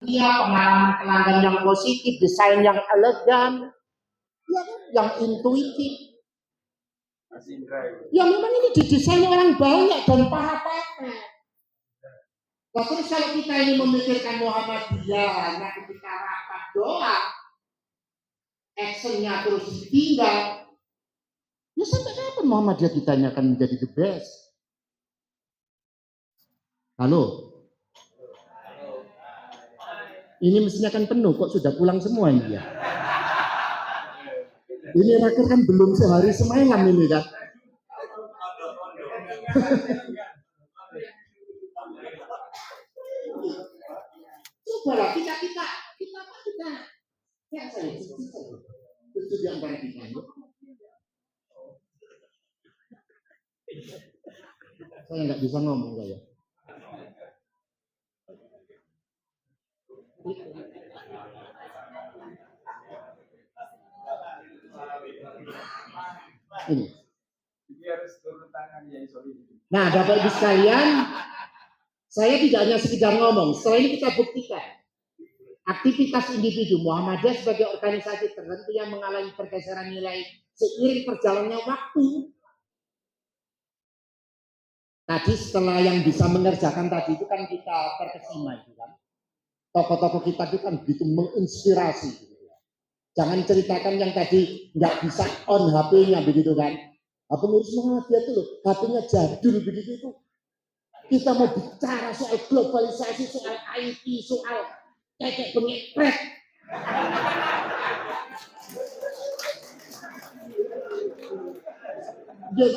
Iya, pengalaman pelanggan yang positif, desain yang elegan, ya kan? Yang intuitif. Ya memang ini didesain orang banyak dan para pakar. Nah, terus kalau kita ini memikirkan Muhammadiyah hanya ketika rapat doa, actionnya terus ditinggal, ya sampai kapan Muhammadiyah kita ini akan menjadi the best? Halo? Ini mestinya kan penuh, kok sudah pulang semua ini ya? Ini raker kan belum sehari semalam ini kan? Cobalah kita ya saya itu di antara kita. Saya nggak bisa ngomong saya. Ini. Nah, Bapak Ibu sekalian, saya tidak hanya sekedar ngomong, setelah ini kita buktikan. Aktivitas individu Muhammadiyah sebagai organisasi tertentu yang mengalami pergeseran nilai seiring perjalannya waktu. Tadi setelah yang bisa mengerjakan tadi itu kan kita terkesima itu kan. Tokoh-tokoh kita itu kan begitu menginspirasi. Jangan ceritakan yang tadi nggak bisa on HP-nya begitu kan. Pengurus Muhammadiyah itu loh, HP-nya jadul begitu itu. Kita mau bicara soal globalisasi, soal IT, soal kayak pengepret. Ya,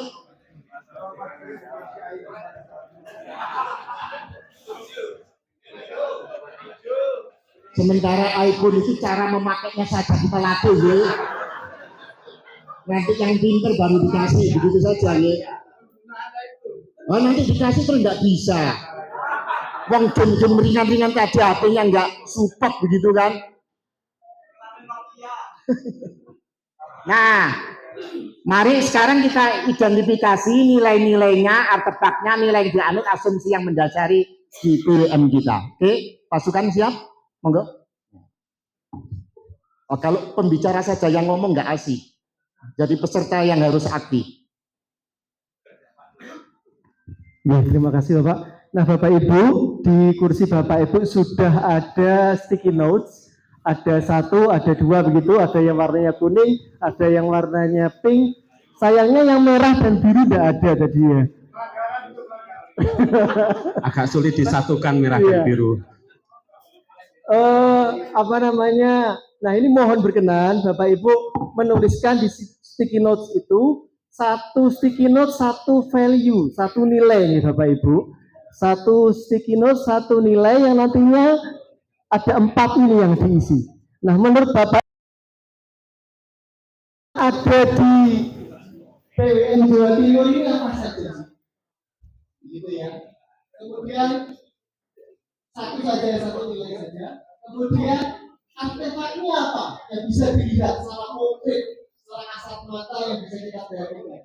sementara iPhone itu cara memakainya saja kita latih ya. Nanti yang pinter baru dikasih begitu saja ya. Oh nanti dikasih terus nggak bisa. Wong game-game ringan-ringan tadi HP-nya nggak support begitu kan. Nah, mari sekarang kita identifikasi nilai-nilainya, artefaknya, nilai yang dianut, asumsi yang mendasari di PWM kita. Oke, pasukan siap? Monggo. Oh, kalau pembicara saja yang ngomong nggak asik. Jadi peserta yang harus aktif. Ya, terima kasih Bapak. Nah Bapak Ibu, di kursi Bapak Ibu sudah ada sticky notes. Ada 1, ada 2 begitu, ada yang warnanya kuning, ada yang warnanya pink. Sayangnya yang merah dan biru tidak ada tadi ya. Agak sulit disatukan merah dan biru. Apa namanya? Nah ini mohon berkenan Bapak Ibu menuliskan di sticky notes itu satu sticky note, satu value, satu nilai nih Bapak Ibu. Satu sticky note, satu nilai yang nantinya ada 4 ini yang diisi. Nah menurut Bapak ada di PWN Jawa Timur ini apa saja? Gitu ya. Kemudian satu saja, satu nilai saja. Kemudian artefaknya apa yang bisa dilihat secara konkret, secara kasat mata yang bisa kita perhatikan.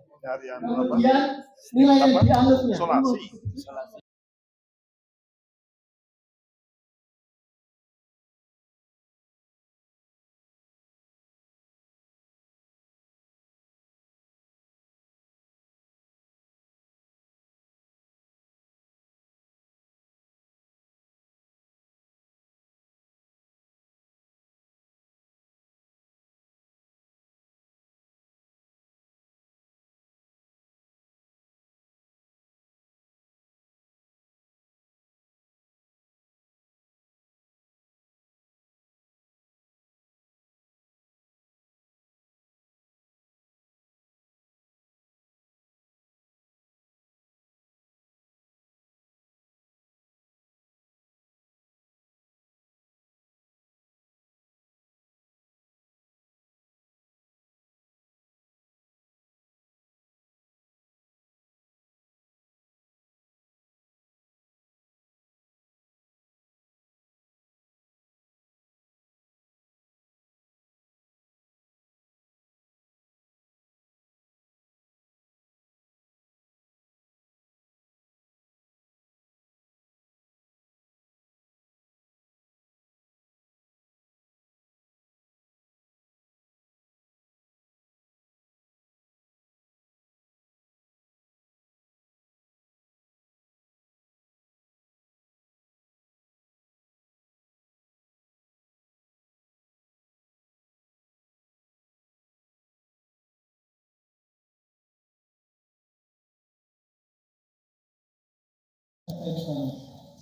Kemudian nilai yang dianutnya.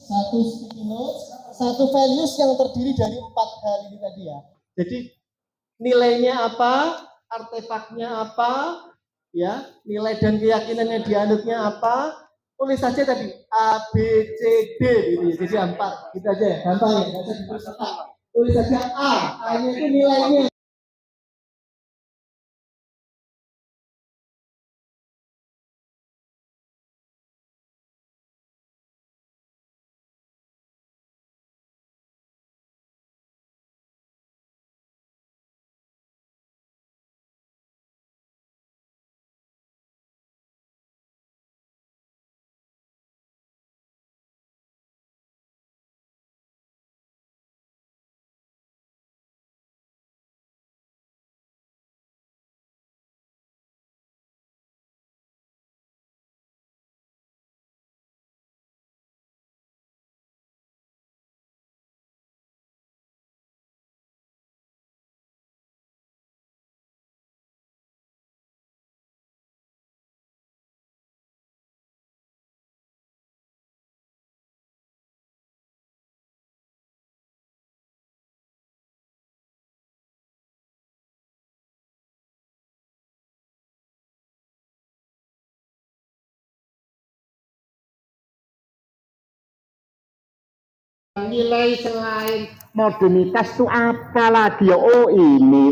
Satu sticky notes, satu values yang terdiri dari 4 hal ini tadi ya. Jadi nilainya apa, artefaknya apa, ya, nilai dan keyakinan yang dianutnya apa, tulis saja tadi A, B, C, D gitu ya. Jadi 4 gitu aja ya, gampang ya, nggak usah ditulis lengkap. Tulis saja A-nya itu nilainya. Nilai selain modernitas itu apa lagi ya? Oh ini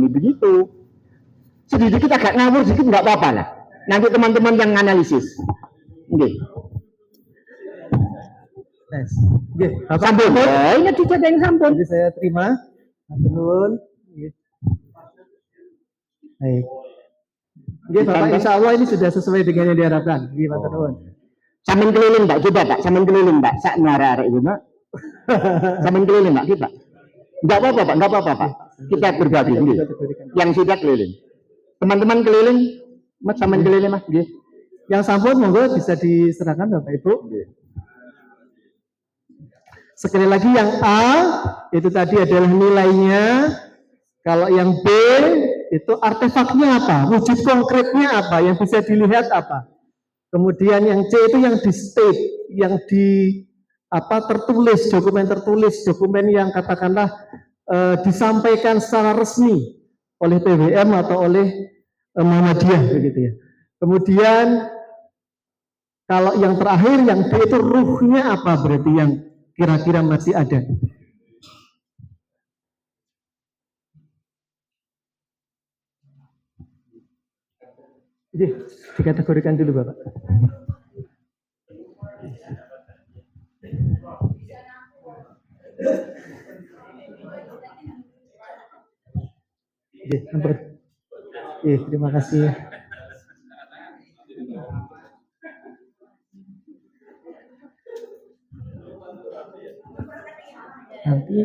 begitu. Sedikit agak ngawur sedikit nggak apa-apa lah. Nanti teman-teman yang analisis. Oke. Yes. Oke, Sampun. Ini tidak ada yang sampun. jadi saya terima. Turun. Baik. Oke, Bapak, insya Allah ini sudah sesuai dengan yang diharapkan. Oke, Pak Turun. Samen keliling Mbak, coba Pak, samen keliling Mbak, sak nyara-arek itu Mbak. Samen keliling Mbak, kita. Enggak apa-apa Pak, enggak apa-apa Pak. Kita berbagi dulu. Yang sudah keliling. Teman-teman keliling, Mas samen keliling Mas, nggih. Yang sampun monggo bisa diserahkan Bapak Ibu. Sekali lagi yang A itu tadi adalah nilainya. Kalau yang B itu artefaknya apa, wujud konkretnya apa, yang bisa dilihat apa. Kemudian yang C itu yang di state, yang di tertulis, dokumen yang katakanlah disampaikan secara resmi oleh PWM atau oleh Muhammadiyah begitu ya. Kemudian kalau yang terakhir yang D itu ruhnya apa, berarti yang kira-kira masih ada. Jadi dikategorikan dulu Bapak. Terima kasih. Nanti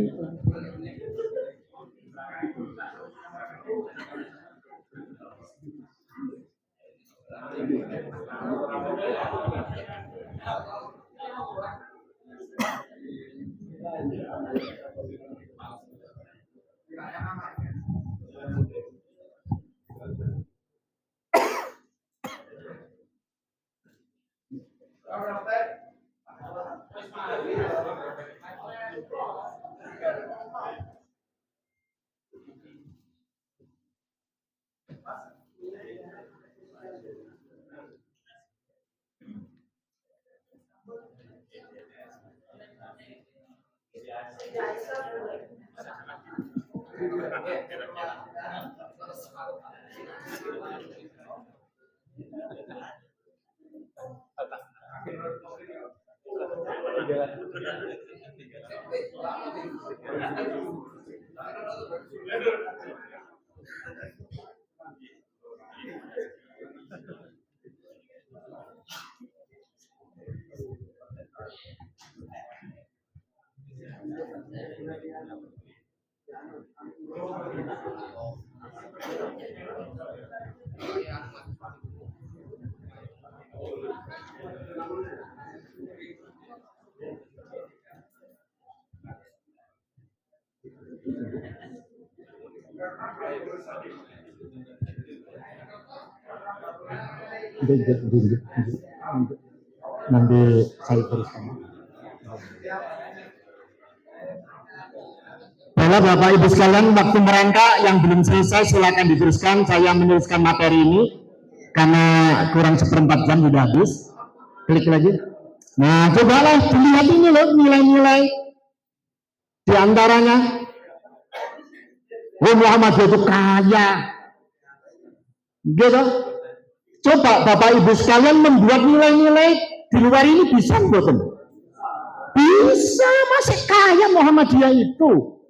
Nanti saya teruskan. Bapak Ibu sekalian, waktu merangkak yang belum selesai silakan diteruskan. Saya meneruskan materi ini karena kurang seperempat jam sudah habis. Klik lagi. Nah, cobalah dilihat ini loh nilai-nilai di antaranya. Muhammad itu kaya. Gitu. Coba Bapak Ibu sekalian membuat nilai-nilai di luar ini bisa bukan? Bisa, masih kaya Muhammadiyah itu.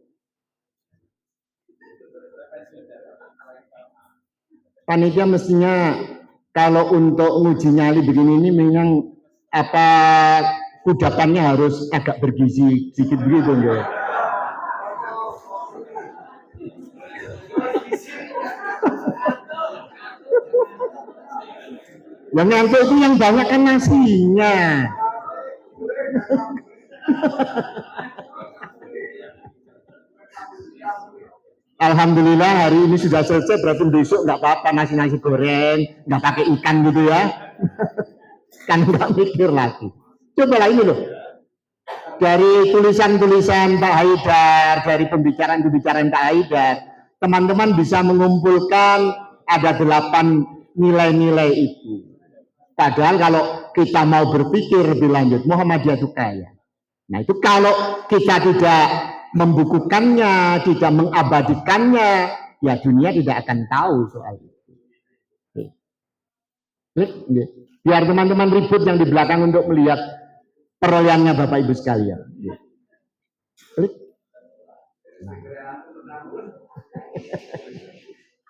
Panitia mestinya kalau untuk nguji nyali begini ini memang apa kudapannya harus agak bergizi sedikit begitu ya. Yang nyangkut itu yang banyak kan nasinya. Alhamdulillah hari ini sudah selesai, berarti besok nggak apa-apa nasi goreng, nggak pakai ikan gitu ya. Kan nggak mikir lagi. Coba lah ini loh. Dari tulisan-tulisan Pak Haidar, dari pembicaraan-pembicaraan Pak Haidar, teman-teman bisa mengumpulkan ada 8 nilai-nilai itu. Padahal kalau kita mau berpikir lebih lanjut, Muhammadiyah itu kaya. Nah itu kalau kita tidak membukukannya, tidak mengabadikannya, ya dunia tidak akan tahu soal itu. Biar teman-teman ribut yang di belakang untuk melihat perolehannya Bapak Ibu sekalian. Klik. Nah.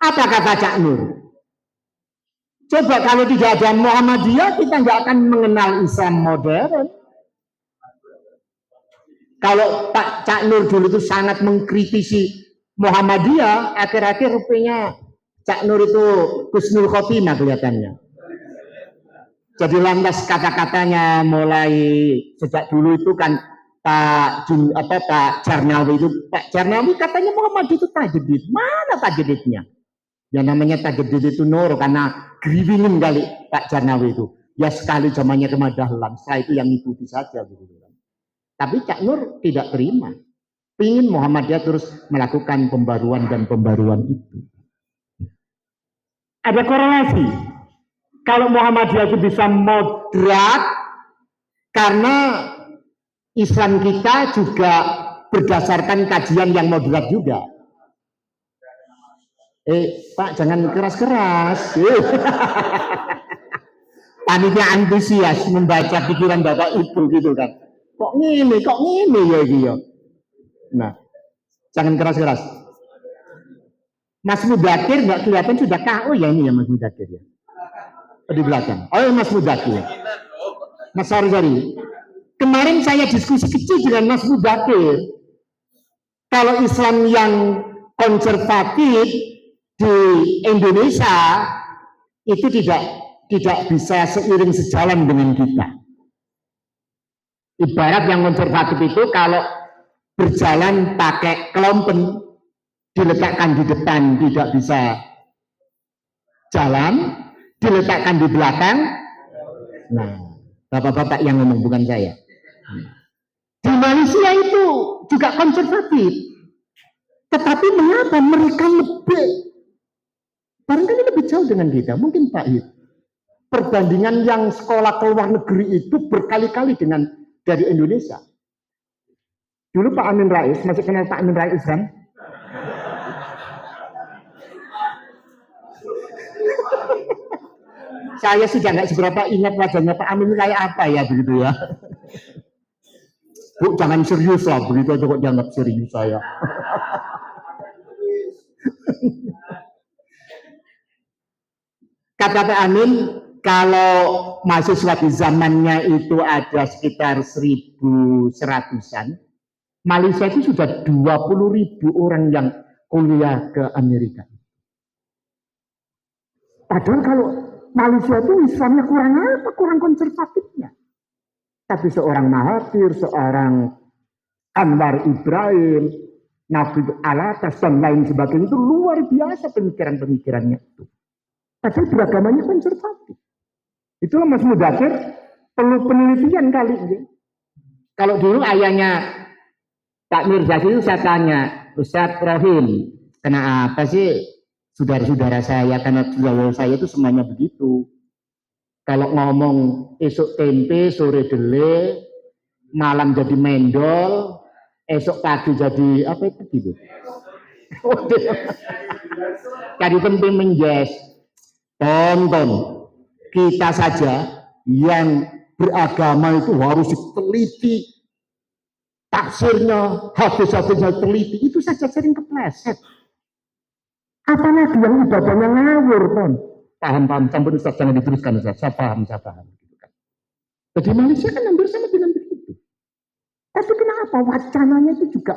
Apa kata Cak Nur? Coba kalau tidak ada Muhammadiyah, kita nggak akan mengenal Islam modern. Kalau Pak Cak Nur dulu itu sangat mengkritisi Muhammadiyah, akhir-akhir rupanya Cak Nur itu husnul khotimah kelihatannya. Jadi lantas kata-katanya mulai sejak dulu itu kan Pak Jarnawi itu, Pak Jarnawi katanya Muhammadiyah itu tajdid. Mana tajdidnya? Yang namanya tajdid itu Nur karena griwingin kali Pak Jarnawi itu. Ya sekali zamannya kemadahan, setelah itu yang ikuti saja gitu. Tapi Cak Nur tidak terima. Ingin Muhammadiyah terus melakukan pembaruan dan pembaruan itu. Ada korelasi. Kalau Muhammadiyah itu bisa moderat, karena Islam kita juga berdasarkan kajian yang moderat juga. Pak, jangan keras-keras. Panitia antusias membaca pikiran Bapak Ibu gitu kan. Kok ngini ya gitu. Nah, jangan keras-keras. Mas Mudakir nggak kelihatan sudah KO ya ini ya Mas Mudakir ya. Di belakang. Oh Mas Mudakir. Mas sorry. Kemarin saya diskusi kecil dengan Mas Mudakir. Kalau Islam yang konservatif di Indonesia itu tidak bisa seiring sejalan dengan kita. Ibarat yang konservatif itu kalau berjalan pakai kelompen diletakkan di depan tidak bisa jalan, diletakkan di belakang. Nah, bapak-bapak yang ngomong bukan saya. Di Malaysia itu juga konservatif. Tetapi mengapa mereka barangkali lebih jauh dengan kita? Mungkin Pak Hid. Perbandingan yang sekolah ke luar negeri itu berkali-kali dengan dari Indonesia. Dulu Pak Amin Rais, masih kenal Pak Amin Rais kan? Saya sudah nggak seberapa ingat wajahnya Pak Amin kayak apa ya begitu ya. Bu jangan serius lah begitu aja kok dianggap serius saya. Kata Pak Amin, kalau mahasiswa di zamannya itu ada sekitar 1.100-an, Malaysia itu sudah 20.000 orang yang kuliah ke Amerika. Padahal kalau Malaysia itu Islamnya kurang apa? Kurang konservatifnya. Tapi seorang Mahathir, seorang Anwar Ibrahim, Nabi Alatas dan lain sebagainya itu luar biasa pemikiran-pemikirannya itu. Padahal beragamanya konservatif. Itulah Mas Mudakir perlu penelitian kali ini. Kalau dulu ayahnya Pak Mirzaki itu saya tanya, Ustadz Rohim, kenapa sih saudara-saudara saya, karena saudara saya itu semuanya begitu. Kalau ngomong esok tempe, sore dele, malam jadi mendol, esok pagi jadi apa itu gitu. Jadi tempe menjes. Tonton, kita saja yang beragama itu harus diteliti, tafsirnya, hadis-hadisnya teliti, itu saja sering kepleset. Apalagi yang ibadahnya ngawur, Ton. Paham, campur Ustaz, jangan diteruskan Ustaz. Saya paham. Jadi Malaysia kan hampir sama dengan begitu. Tapi kenapa wacananya itu juga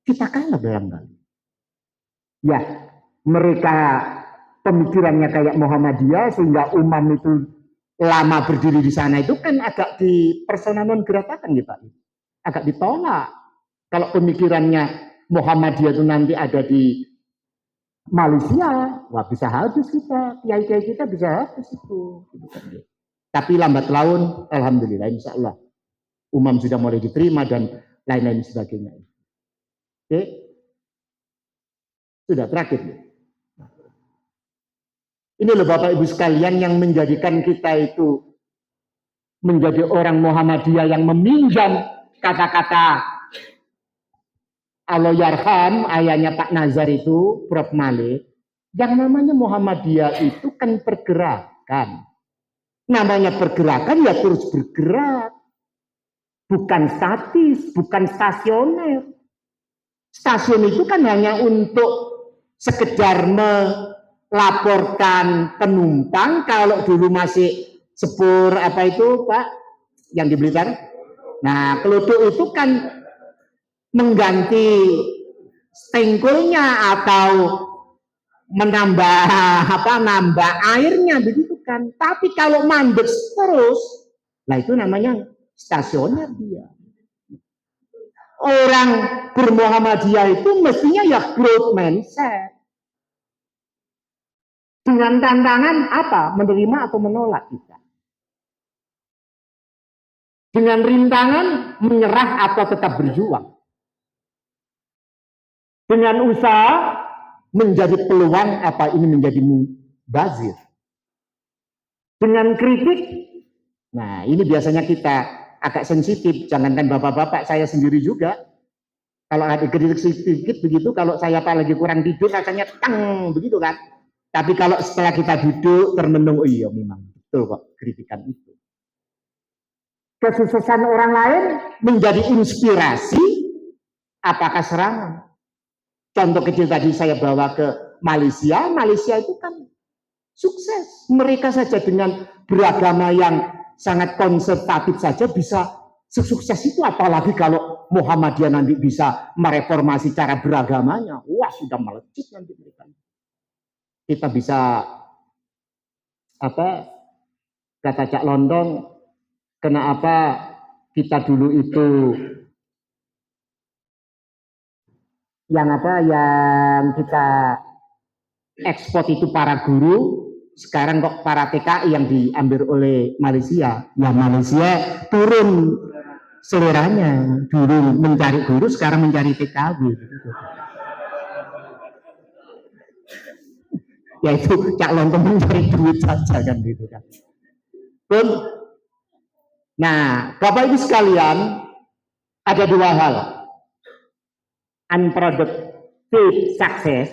kita kalah barangkali. Ya, mereka pemikirannya kayak Muhammadiyah sehingga umam itu lama berdiri di sana itu kan agak di persona non gratakan ya Pak. Agak ditolak. Kalau pemikirannya Muhammadiyah itu nanti ada di Malaysia, wah bisa habis kita, kiai-kiai kita bisa habis itu. Tapi lambat laun, alhamdulillah, insya Allah, umam sudah mulai diterima dan lain-lain sebagainya. Oke, sudah terakhir. Ini loh Bapak Ibu sekalian yang menjadikan kita itu menjadi orang Muhammadiyah yang meminjam kata-kata Allah yarham, ayahnya Pak Nazar itu, Prof. Malik, yang namanya Muhammadiyah itu kan pergerakan. Namanya pergerakan ya terus bergerak. Bukan statis, bukan stasioner. Stasiun itu kan hanya untuk sekedar melaporkan penumpang, kalau dulu masih sepur apa itu Pak, yang di Blitar. Nah, kelutuk itu kan mengganti stengkulnya atau nambah airnya begitu kan. Tapi kalau mandek terus, nah itu namanya stasioner dia. Orang bermuhammadiyah itu mestinya ya growth mindset. Dengan tantangan apa? Menerima atau menolak kita. Dengan rintangan menyerah atau tetap berjuang. Dengan usaha menjadi peluang apa ini menjadi mubazir. Dengan kritik, nah ini biasanya kita agak sensitif, jangankan bapak-bapak, saya sendiri juga. Kalau ada kritik sedikit begitu, kalau saya apalagi kurang tidur rasanya tang begitu kan. Tapi kalau setelah kita duduk termenung, oh iya memang betul kok kritikan itu. Kesuksesan orang lain menjadi inspirasi, apakah serangan? Contoh kecil tadi saya bawa ke Malaysia, Malaysia itu kan sukses. Mereka saja dengan beragama yang sangat konservatif saja bisa sesukses itu, apalagi kalau Muhammadiyah nanti bisa mereformasi cara beragamanya. Wah, sudah melejit nanti mereka. Kita bisa apa kata Cak Londong, kenapa kita dulu itu yang kita ekspor itu para guru, sekarang kok para TKI yang diambil oleh Malaysia. Ya Malaysia turun seleranya, dulu mencari guru, sekarang mencari TKW. Yaitu Cak Lontong mencari duit saja kan gitu kan. Nah, Bapak Ibu sekalian, ada dua hal. Unproductive success,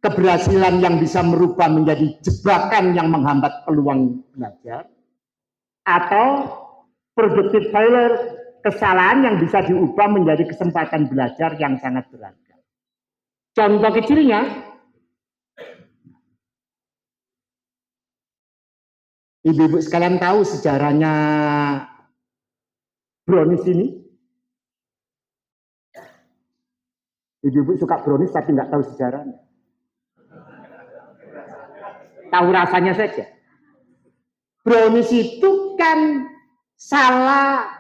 keberhasilan yang bisa merubah menjadi jebakan yang menghambat peluang belajar, atau productive failure, kesalahan yang bisa diubah menjadi kesempatan belajar yang sangat berharga. Contoh kecilnya, ibu-ibu sekalian tahu sejarahnya brownies ini? Ibu-ibu suka brownies tapi nggak tahu sejarahnya. Tahu rasanya saja. Brownies itu kan salah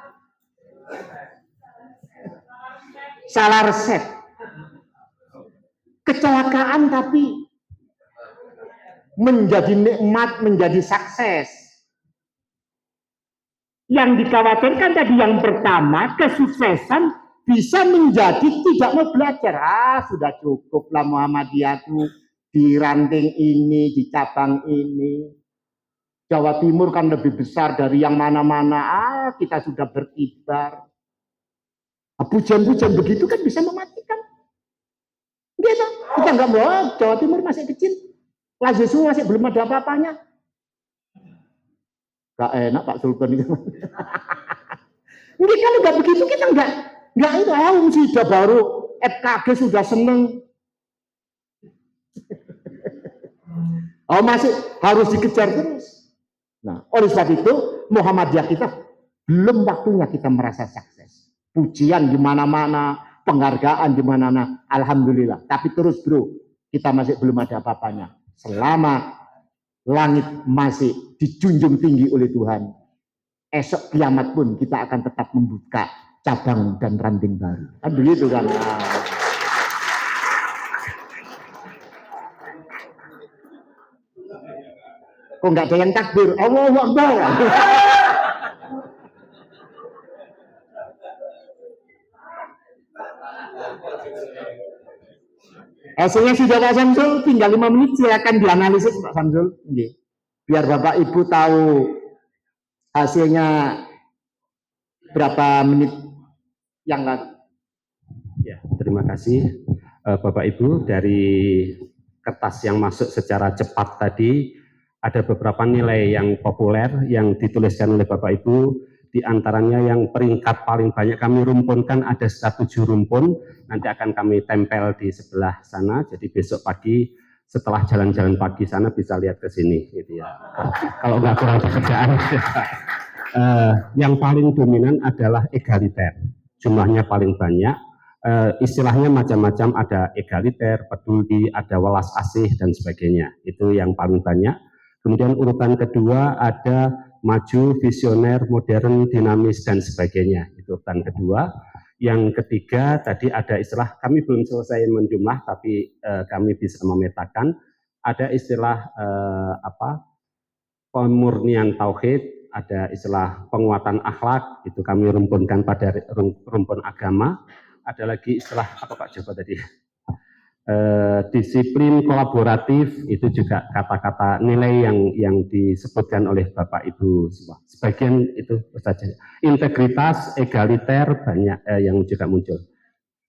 resep. Kecelakaan tapi menjadi nikmat, menjadi sukses. Yang dikhawatirkan tadi yang pertama, kesuksesan bisa menjadi tidak mau belajar. Sudah cukuplah Muhammadiyah itu di ranting ini, di cabang ini. Jawa Timur kan lebih besar dari yang mana-mana. Kita sudah berkibar. Pujian-pujian begitu kan bisa mematikan. Gitu. Kita nggak mau, Jawa Timur masih kecil. Lajesu masih belum ada apa-apanya. Gak enak Pak Sultan itu. Ini kalau nggak begitu kita nggak itu sudah baru FKG sudah seneng. Masih harus dikejar terus. Nah, oleh sebab itu Muhammadiyah kita belum waktunya kita merasa sukses. Pujian di mana-mana, penghargaan di mana-mana, alhamdulillah. Tapi terus bro, kita masih belum ada apa-apanya. Selama langit masih dijunjung tinggi oleh Tuhan, esok kiamat pun kita akan tetap membuka cabang dan ranting baru. Kan begitu kan? Kok nggak ada yang takbir? Allahu Akbar. Hasilnya sudah Pak Samsul, tinggal 5 menit silakan dianalisis Pak Samsul. Biar Bapak Ibu tahu hasilnya berapa menit yang lalu. Ya, terima kasih Bapak Ibu. Dari kertas yang masuk secara cepat tadi, ada beberapa nilai yang populer yang dituliskan oleh Bapak Ibu. Di antaranya yang peringkat paling banyak kami rumpunkan ada 7 rumpun, nanti akan kami tempel di sebelah sana, jadi besok pagi setelah jalan-jalan pagi sana bisa lihat ke sini gitu ya. Kalau nggak kurang pekerjaan. Yang paling dominan adalah egaliter, jumlahnya paling banyak, istilahnya macam-macam, ada egaliter, peduli, ada welas asih dan sebagainya, itu yang paling banyak. Kemudian urutan kedua ada maju, visioner, modern, dinamis, dan sebagainya. Itu urutan kedua. Yang ketiga, tadi ada istilah, kami belum selesai menjumlah, tapi kami bisa memetakan. Ada istilah pemurnian tauhid, ada istilah penguatan akhlak, itu kami rumpunkan pada rumpun agama. Ada lagi istilah, apa Pak Joko tadi? Disiplin kolaboratif, itu juga kata-kata nilai yang disebutkan oleh Bapak Ibu semua. Sebagian itu saja. Integritas, egaliter banyak yang juga muncul.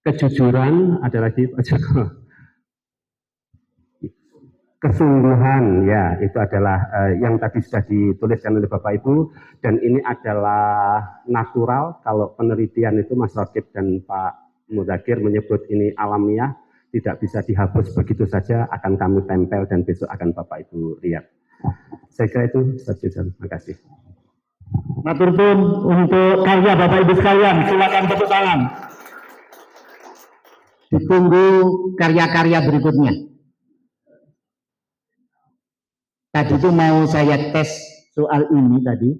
Kejujuran ada lagi Pak Joko. Kesungguhan, ya itu adalah yang tadi sudah dituliskan oleh Bapak Ibu, dan ini adalah natural. Kalau penelitian itu Mas Rakib dan Pak Mudakir menyebut ini alamiah, tidak bisa dihapus begitu saja, akan kami tempel dan besok akan Bapak Ibu lihat. Saya kira itu, terima kasih. Matur pun untuk karya Bapak Ibu sekalian, silakan tepuk tangan. Ditunggu karya-karya berikutnya. Tadi itu mau saya tes soal ini tadi.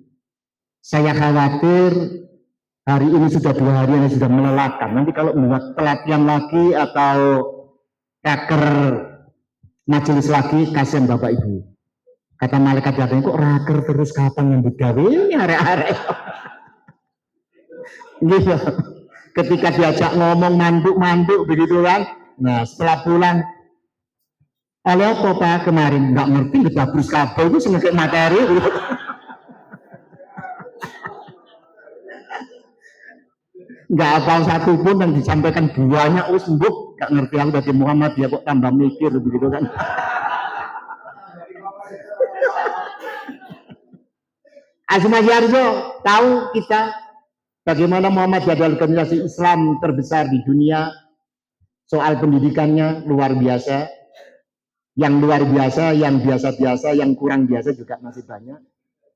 Saya khawatir hari ini sudah 2 hari yang sudah melelahkan. Nanti kalau membuat pelatihan lagi atau raker majelis lagi, kasihan Bapak Ibu. Kata malaikat datang, kok raker terus, kapan yang digawe ini arek-arek. Gitu. Ketika diajak ngomong manduk-manduk begitu kan. Nah setelah pulang, oleh apa Pak kemarin? Nggak ngerti, ngedabrus kabel itu sengaja materi. Gitu. Nggak hafal satu pun yang disampaikan banyak, sembuh. Nggak ngerti aku dari Muhammad, dia kok tambah mikir begitu kan. Asma Yarjo tahu kita bagaimana Muhammad adalah organisasi Islam terbesar di dunia. Soal pendidikannya luar biasa. Yang luar biasa, yang biasa-biasa, yang kurang biasa juga masih banyak.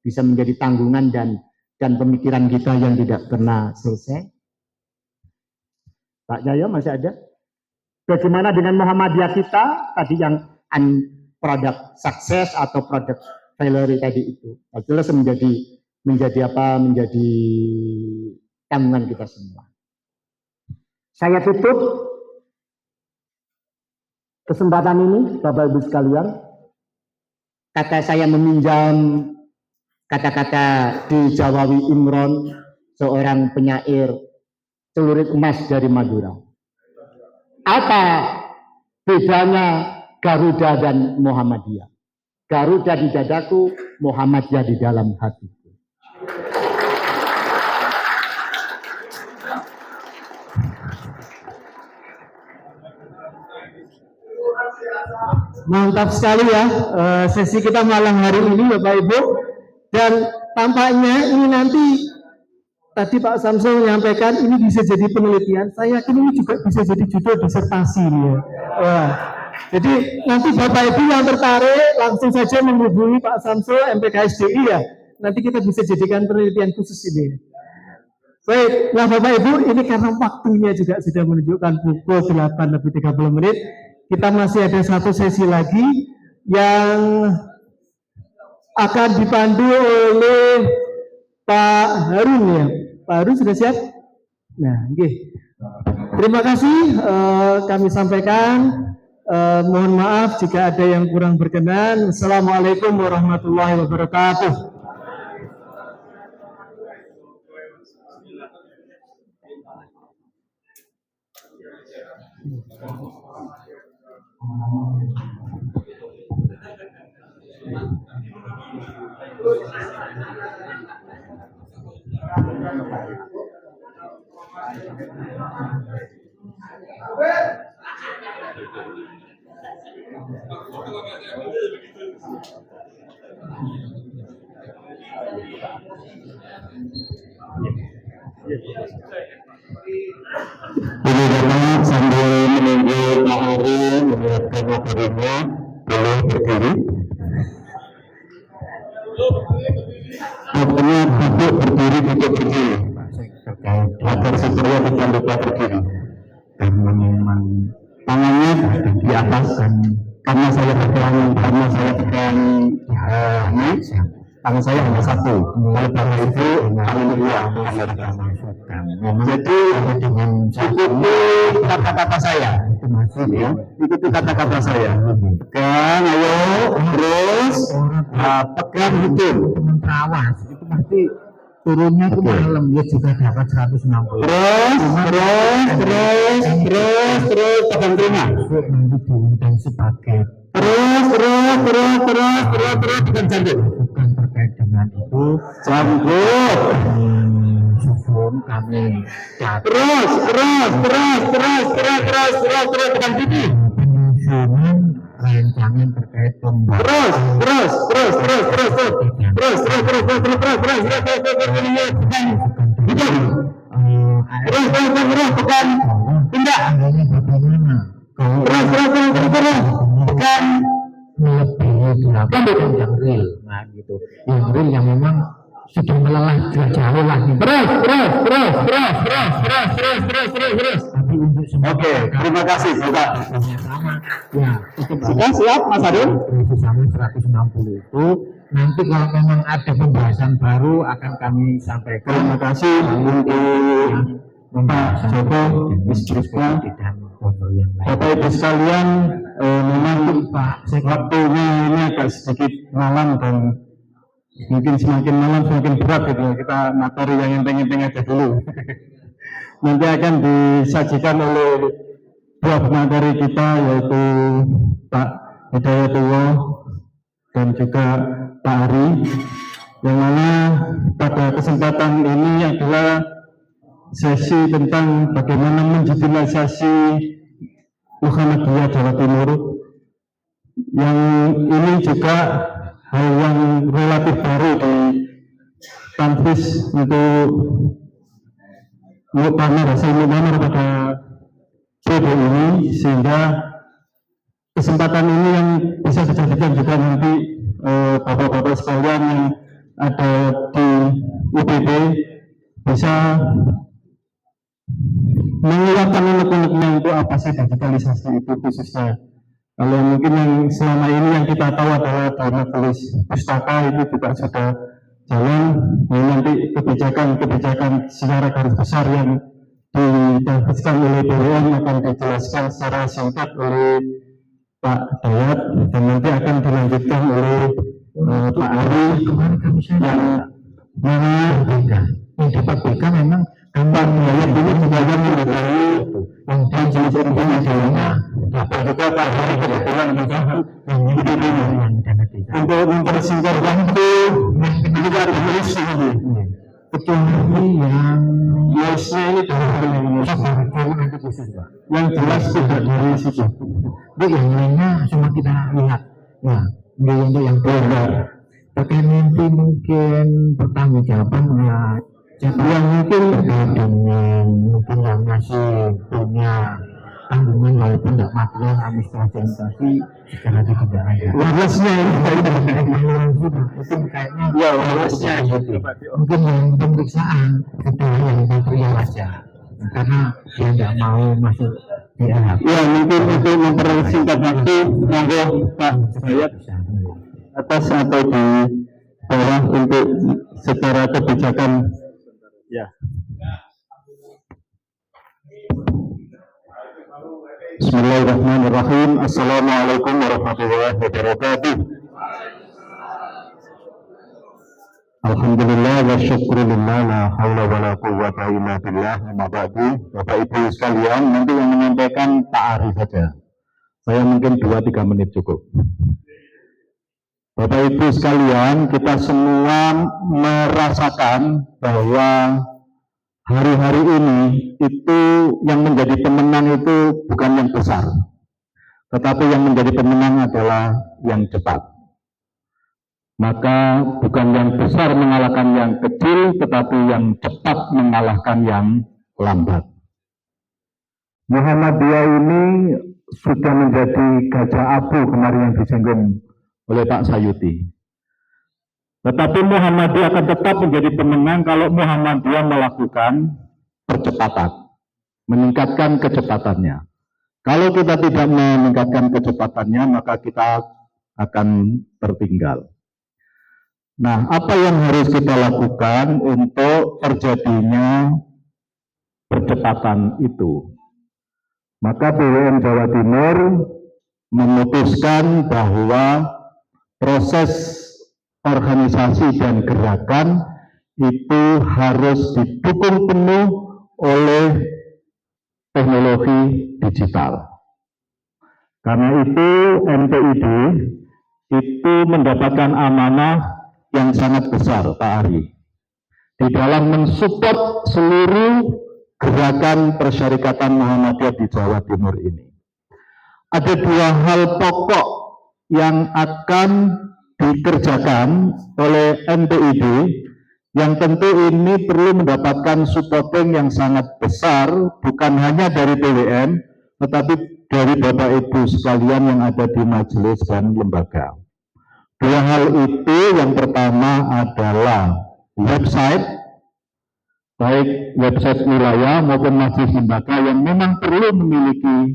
Bisa menjadi tanggungan dan pemikiran kita yang tidak pernah selesai. Pak Jaya masih ada? Bagaimana dengan Muhammadiyah kita tadi yang produk sukses atau produk failure tadi itu? Jelas menjadi tanggungan kita semua. Saya tutup kesempatan ini, Bapak Ibu sekalian. Kata saya meminjam kata-kata di Jawawi Imron, seorang penyair celurit emas dari Madura. Apa bedanya Garuda dan Muhammadiyah? Garuda di dadaku, Muhammadiyah di dalam hatiku. Mantap sekali ya sesi kita malam hari ini Bapak Ibu, dan tampaknya ini nanti tadi Pak Samsul menyampaikan ini bisa jadi penelitian. Saya yakin ini juga bisa jadi judul disertasi ya. Jadi nanti Bapak Ibu yang tertarik langsung saja menghubungi Pak Samsul MPKSDI ya. Nanti kita bisa jadikan penelitian khusus ini. Baik, nah Bapak Ibu, ini karena waktunya juga sudah menunjukkan pukul 8:30. Kita masih ada satu sesi lagi yang akan dipandu oleh Pak Harun ya. Pak Harun sudah siap? Nah, oke. Terima kasih kami sampaikan. Mohon maaf jika ada yang kurang berkenan. Assalamualaikum warahmatullahi wabarakatuh. Ini memang sambil menunggu Pak Ari menyiapkan materinya, boleh berdiri. Pokoknya duduk berdiri, agar supaya tidak lupa berdiri. Karena memang tangannya di atas dan karena saya pegang tangan saya hanya satu, oleh karena itu tangan kedua jadi ikuti kata-kata saya, itu masih ya, ikuti kata-kata saya. Pegang, ayo, terus pegang betul. Awas, itu pasti turunnya ke malam, dia juga dapat 160. Terus pegang terima. Nanti diundang sebagai terus pegang jantung. Bukan terkait dengan itu. Jantung. Susun kami. Terus pegang pipi. Penyusunan rancangan terkait pembahasan. Terus pegang tindak. Pegang melebihi 8 yang real, nah gitu. Yang real yang memang sudah melelah jauh lagi. Terus. Tapi untuk semua. Oke, terima kasih Bapak. Sama. Ya, sudah siap Mas Harun? Sama 160 itu. Nanti kalau memang ada pembahasan baru akan kami sampaikan. Terima kasih untuk Pak Joko, Bisniswa, Bapak Ibu sekalian, memang waktunya ini agak sedikit malam dan mungkin semakin malam semakin berat gitu. Kita materi yang enteng-enteng aja dulu. Nanti akan disajikan oleh dua pemateri kita, yaitu Pak Hidayatullah dan juga Pak Ari, yang mana pada kesempatan ini adalah sesi tentang bagaimana mendigitalisasi Muhammadiyah Jawa Timur, yang ini juga hal yang relatif baru di Tanfis untuk hasil muktamar pada periode ini, sehingga kesempatan ini yang bisa dijadikan juga nanti bapak-bapak sekalian yang ada di UPD bisa menguatkan unek-uneknya untuk apa sih digitalisasi itu khususnya. Kalau mungkin yang selama ini yang kita tahu adalah dana tulis pustaka itu juga sudah jalan, yang nanti kebijakan secara garis besar yang diterbitkan oleh BWN akan dijelaskan secara singkat oleh Pak Dayat, dan nanti akan dilanjutkan oleh Pak Ari kemarin kami yang BK. Yang dapat BK memang gambar biaya dulu sebagian mengetahui yang jenis informasinya. Dapat juga Pak Ari kebetulan yang dana desa. Untuk mempersingkat waktu, kita harus berisi ini. Kecuali yang biasanya ini yang jelas tidak dari situ. Itu yang lainnya cuma kita lihat. Nah, untuk yang benar terkait nanti mungkin pertanggungjawaban ya siapa yang mungkin dengan mungkin yang masih punya tanggungan walaupun tidak material administrasi secara tidak ada. Warasnya itu kayaknya ya warasnya gitu. Mungkin yang pemeriksaan itu yang material aja karena dia tidak mau masuk di alat. Ya mungkin untuk mempersingkat waktu monggo Pak Bayat atas atau di bawah untuk secara kebijakan ya. Bismillahirrahmanirrahim. Assalamualaikum warahmatullahi wabarakatuh. Alhamdulillah wa syukurillah la hawla wa la quwwata illa billah. Amma ba'du. Bapak Ibu sekalian, nanti yang menyampaikan Pak Ari saja. Saya mungkin 2-3 menit cukup. Bapak Ibu sekalian, kita semua merasakan bahwa hari-hari ini itu yang menjadi pemenang itu bukan yang besar, tetapi yang menjadi pemenang adalah yang cepat. Maka bukan yang besar mengalahkan yang kecil, tetapi yang cepat mengalahkan yang lambat. Muhammadiyah ini sudah menjadi gajah abu kemarin yang disinggung oleh Pak Sayuti. Tetapi Muhammadiyah akan tetap menjadi pemenang kalau Muhammadiyah melakukan percepatan, meningkatkan kecepatannya. Kalau kita tidak meningkatkan kecepatannya, maka kita akan tertinggal. Nah, apa yang harus kita lakukan untuk terjadinya percepatan itu? Maka BWN Jawa Timur memutuskan bahwa proses organisasi dan gerakan itu harus didukung penuh oleh teknologi digital. Karena itu MTID itu mendapatkan amanah yang sangat besar, Pak Ari, di dalam mensupport seluruh gerakan persyarikatan Muhammadiyah di Jawa Timur ini. Ada 2 hal pokok yang akan dikerjakan oleh MTID yang tentu ini perlu mendapatkan supporting yang sangat besar, bukan hanya dari PWN, tetapi dari Bapak Ibu sekalian yang ada di majelis dan lembaga. 2 hal itu, yang pertama adalah website, baik website wilayah maupun majelis lembaga yang memang perlu memiliki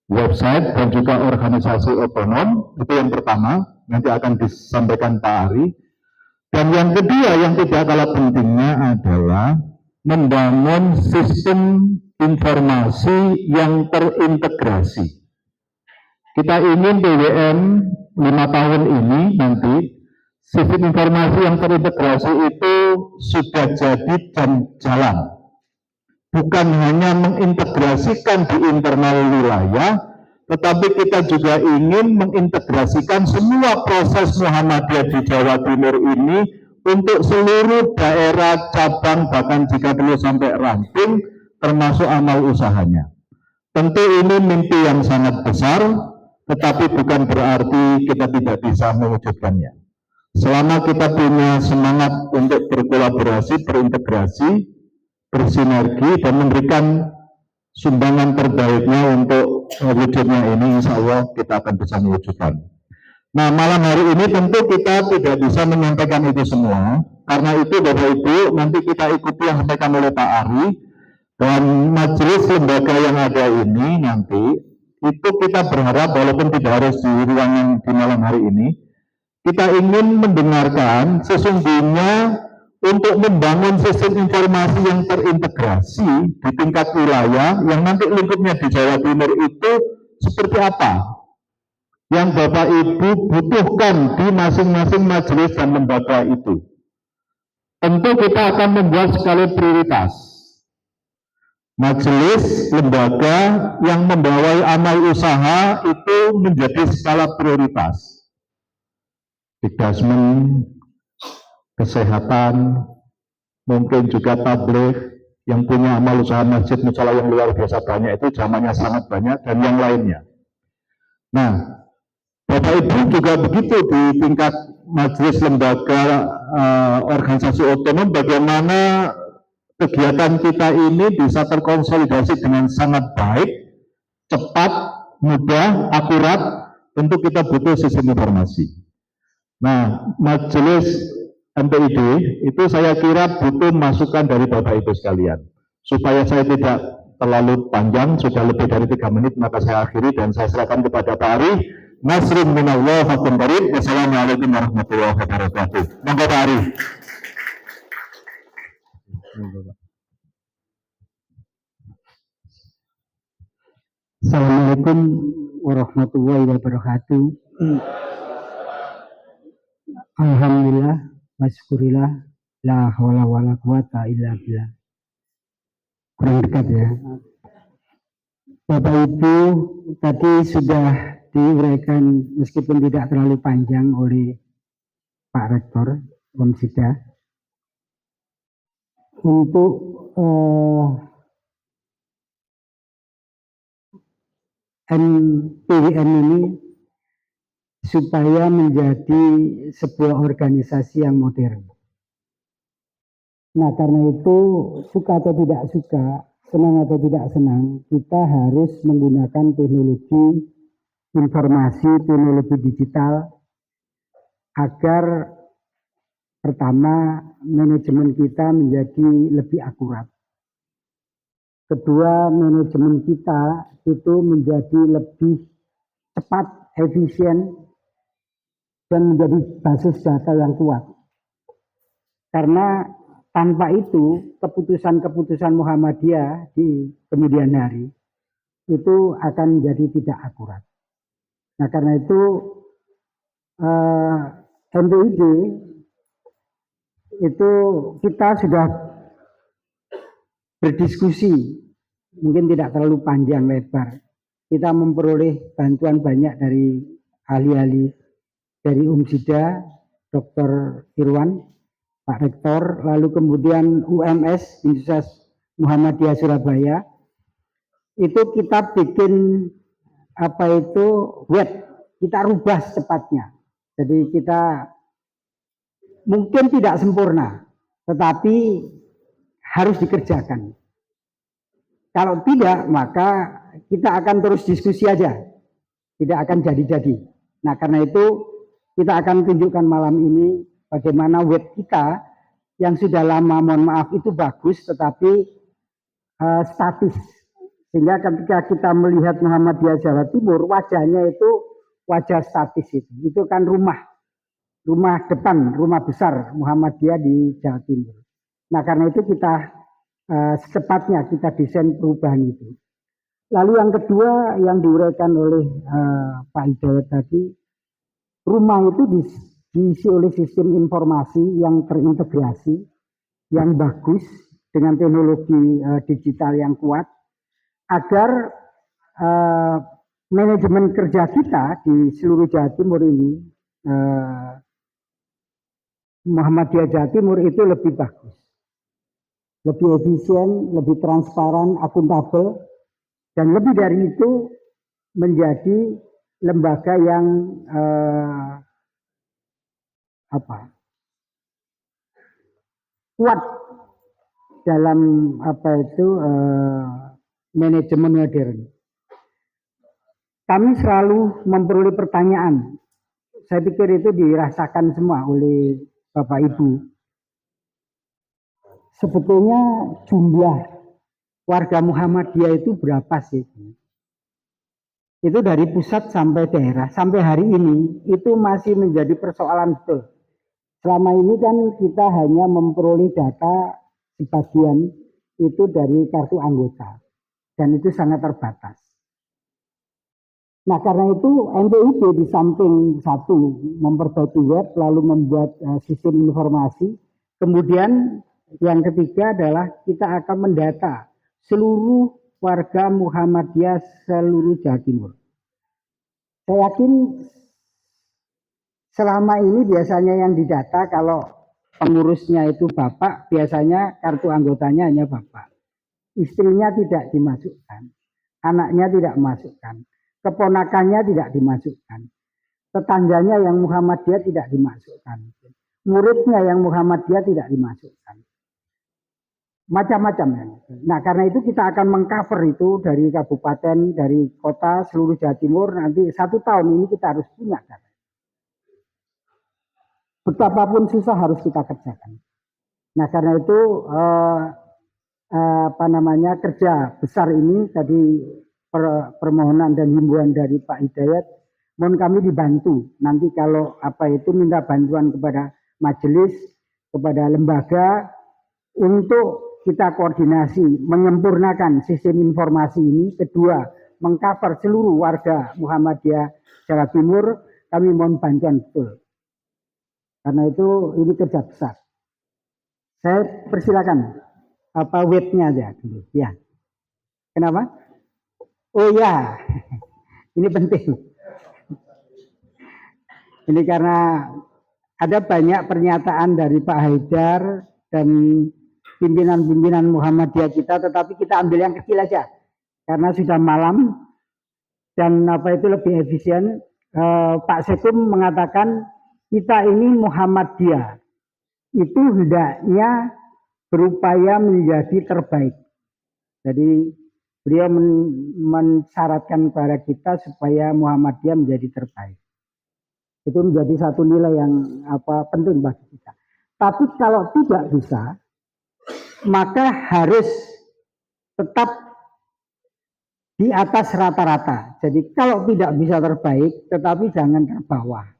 website dan juga organisasi otonom. Itu yang pertama, nanti akan disampaikan Pak Ari. Dan yang kedua yang tidak kalah pentingnya adalah membangun sistem informasi yang terintegrasi. Kita ingin PWN 5 tahun ini nanti sistem informasi yang terintegrasi itu sudah jadi dan jalan. Bukan hanya mengintegrasikan di internal wilayah, tetapi kita juga ingin mengintegrasikan semua proses Muhammadiyah di Jawa Timur ini untuk seluruh daerah, cabang, bahkan jika perlu sampai ramping, termasuk amal usahanya. Tentu ini mimpi yang sangat besar, tetapi bukan berarti kita tidak bisa mewujudkannya. Selama kita punya semangat untuk berkolaborasi, berintegrasi, bersinergi, dan memberikan sumbangan terbaiknya untuk wujudnya ini, insya Allah kita akan bisa mewujudkan. Nah, malam hari ini tentu kita tidak bisa menyampaikan itu semua. Karena itu Bapak Ibu, nanti kita ikuti yang disampaikan oleh Pak Ari, dan majelis lembaga yang ada ini nanti, itu kita berharap walaupun tidak harus di ruangan di malam hari ini, kita ingin mendengarkan sesungguhnya untuk membangun sistem informasi yang terintegrasi di tingkat wilayah yang nanti lingkupnya di Jawa Timur itu seperti apa. yang Bapak Ibu butuhkan di masing-masing majelis dan lembaga itu. Tentu kita akan membuat skala prioritas. Majelis, lembaga yang membawai amal usaha itu menjadi skala prioritas. Dikdasmen, kesehatan, mungkin juga tabligh, yang punya amal usaha masjid musala yang luar biasa banyak itu zamannya sangat banyak, dan yang lainnya. Nah, Bapak Ibu juga begitu di tingkat majelis lembaga organisasi otonom, bagaimana kegiatan kita ini bisa terkonsolidasi dengan sangat baik, cepat, mudah, akurat. Tentu kita butuh sistem informasi. Nah, majelis MPID itu saya kira butuh masukan dari Bapak Ibu sekalian. Supaya saya tidak terlalu panjang, sudah lebih dari 3 menit, maka saya akhiri dan saya serahkan kepada Pak Ari. Nasrun minallah haqqun qarib. Wassalamualaikum warahmatullahi wabarakatuh. Monggo Pak Ari. Assalamualaikum warahmatullahi wabarakatuh. Alhamdulillah, wasyukurillah, la haula wala quwata illa billah. Kurang dekat ya. Bapak Ibu tadi sudah diuraikan meskipun tidak terlalu panjang oleh Pak Rektor Omsida. Untuk PWN ini supaya menjadi sebuah organisasi yang modern. Nah, karena itu suka atau tidak suka, senang atau tidak senang, kita harus menggunakan teknologi informasi, teknologi digital agar pertama manajemen kita menjadi lebih akurat. Kedua, manajemen kita itu menjadi lebih cepat, efisien, dan menjadi basis data yang kuat. Karena tanpa itu, keputusan-keputusan Muhammadiyah di kemudian hari itu akan menjadi tidak akurat. Nah, karena itu MPID itu kita sudah berdiskusi, mungkin tidak terlalu panjang lebar. Kita memperoleh bantuan banyak dari ahli-ahli dari Umsida, Dr. Irwan, Pak Rektor, lalu kemudian UMS, Universitas Muhammadiyah Surabaya. Itu kita bikin web, kita rubah secepatnya. Jadi kita mungkin tidak sempurna, tetapi harus dikerjakan. Kalau tidak, maka kita akan terus diskusi aja, tidak akan jadi-jadi. Nah, karena itu kita akan tunjukkan malam ini bagaimana web kita yang sudah lama, mohon maaf, itu bagus, tetapi statis. Sehingga ketika kita melihat Muhammadiyah Jawa Timur, wajahnya itu wajah statis itu. Itu kan rumah depan, rumah besar Muhammadiyah di Jawa Timur. Nah, karena itu kita secepatnya kita desain perubahan itu. Lalu yang kedua yang diuraikan oleh Pak Hidayat tadi, rumah itu diisi oleh sistem informasi yang terintegrasi, yang bagus dengan teknologi digital yang kuat, agar manajemen kerja kita di seluruh Jawa Timur ini, Muhammadiyah Jawa Timur itu lebih bagus, lebih efisien, lebih transparan, akuntabel, dan lebih dari itu menjadi lembaga yang kuat dalam manajemen modern. Kami selalu memperoleh pertanyaan. Saya pikir itu dirasakan semua oleh Bapak Ibu. Sebetulnya jumlah warga Muhammadiyah itu berapa sih? Itu dari pusat sampai daerah, sampai hari ini itu masih menjadi persoalan betul. Selama ini kan kita hanya memperoleh data sebagian itu dari kartu anggota, dan itu sangat terbatas. Nah, karena itu MPID di samping satu memperbaiki web, lalu membuat sistem informasi. Kemudian yang ketiga adalah kita akan mendata seluruh warga Muhammadiyah seluruh Jawa Timur. Saya yakin selama ini biasanya yang didata kalau pengurusnya itu bapak, biasanya kartu anggotanya hanya bapak. Istrinya tidak dimasukkan, anaknya tidak dimasukkan, keponakannya tidak dimasukkan, tetangganya yang Muhammadiyah tidak dimasukkan, muridnya yang Muhammadiyah tidak dimasukkan, macam-macam ya. Nah, karena itu kita akan mengcover itu dari kabupaten, dari kota, seluruh Jawa Timur. Nanti 1 tahun ini kita harus punya data. Betapapun susah harus kita kerjakan. Nah, karena itu kerja besar ini tadi permohonan dan himbauan dari Pak Hidayat, mohon kami dibantu. Nanti kalau minta bantuan kepada majelis, kepada lembaga untuk kita koordinasi menyempurnakan sistem informasi ini. Kedua, mengcover seluruh warga Muhammadiyah Jawa Timur. Kami mohon bantuan betul. Karena itu ini kerja besar. Saya persilakan webnya aja dulu. Ya. Kenapa? Oh ya, ini penting. Ini karena ada banyak pernyataan dari Pak Haidar dan pimpinan-pimpinan Muhammadiyah kita, tetapi kita ambil yang kecil aja. Karena sudah malam dan lebih efisien. Pak Sekum mengatakan kita ini Muhammadiyah itu hendaknya berupaya menjadi terbaik. Jadi beliau mensyaratkan kepada kita supaya Muhammadiyah menjadi terbaik. Itu menjadi satu nilai yang penting bagi kita. Tapi kalau tidak bisa, maka harus tetap di atas rata-rata. Jadi kalau tidak bisa terbaik, tetapi jangan terbawah.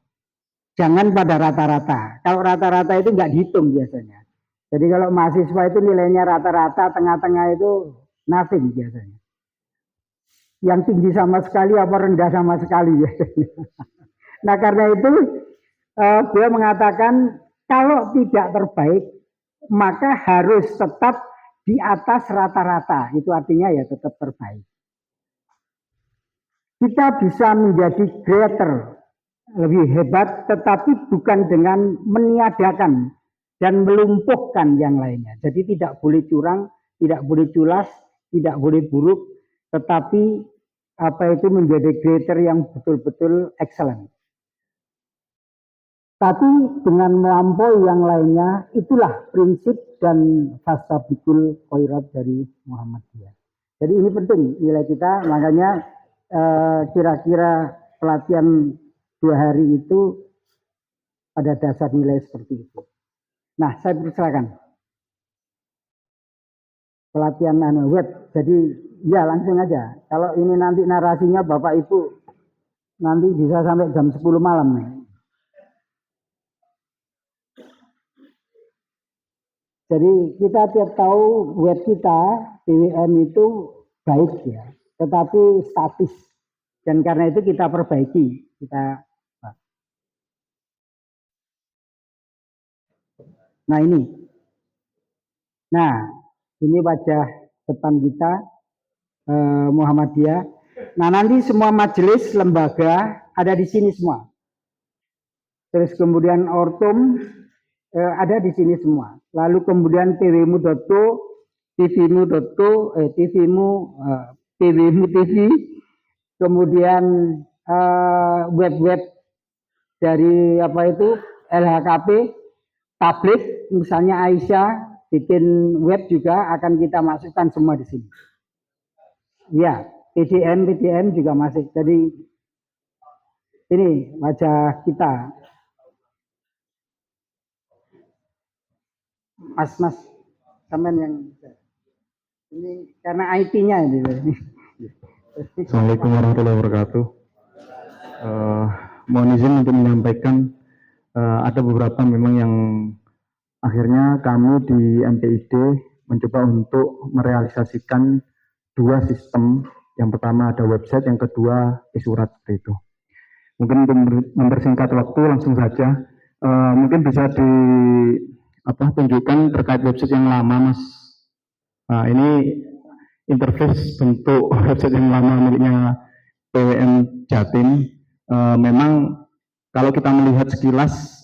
Jangan pada rata-rata. Kalau rata-rata itu nggak dihitung biasanya. Jadi kalau mahasiswa itu nilainya rata-rata, tengah-tengah itu nothing biasanya. Yang tinggi sama sekali apa rendah sama sekali biasanya. Nah, karena itu beliau mengatakan kalau tidak terbaik maka harus tetap di atas rata-rata. Itu artinya ya tetap terbaik. Kita bisa menjadi greater, lebih hebat, tetapi bukan dengan meniadakan dan melumpuhkan yang lainnya. Jadi tidak boleh curang, tidak boleh culas, tidak boleh buruk, tetapi menjadi greater yang betul-betul excellent. Tapi dengan melampaui yang lainnya, itulah prinsip dan fastabiqul khairat dari Muhammadiyah. Jadi ini penting nilai kita, makanya kira-kira pelatihan 2 hari itu pada dasar nilai seperti itu. Nah, saya persilakan. Pelatihan web. Jadi ya langsung aja. Kalau ini nanti narasinya Bapak Ibu nanti bisa sampai jam 10 malam nih. Jadi kita tiap tahu web kita PWM itu baik ya, tetapi statis. Dan karena itu kita perbaiki. Nah ini wajah depan kita Muhammadiyah. Nah nanti semua majelis lembaga ada di sini semua. Terus kemudian Ortum ada di sini semua. Lalu kemudian pwmu.co, tvmu.co, pwmu TV, kemudian web-web dari LHKP, tablik, misalnya Aisyah bikin web juga akan kita masukkan semua di sini. Ya, PDM juga masuk. Jadi ini wajah kita. Mas, teman yang ini karena IT-nya ini. Assalamualaikum warahmatullahi wabarakatuh. Mohon izin untuk menyampaikan ada beberapa memang yang akhirnya kami di MPID mencoba untuk merealisasikan 2 sistem Yang pertama ada website, yang kedua e-surat seperti itu. Mungkin untuk mempersingkat waktu langsung saja, mungkin bisa tunjukkan terkait website yang lama, Mas. Nah, ini interface bentuk website yang lama miliknya PWM Jatim. Memang kalau kita melihat sekilas,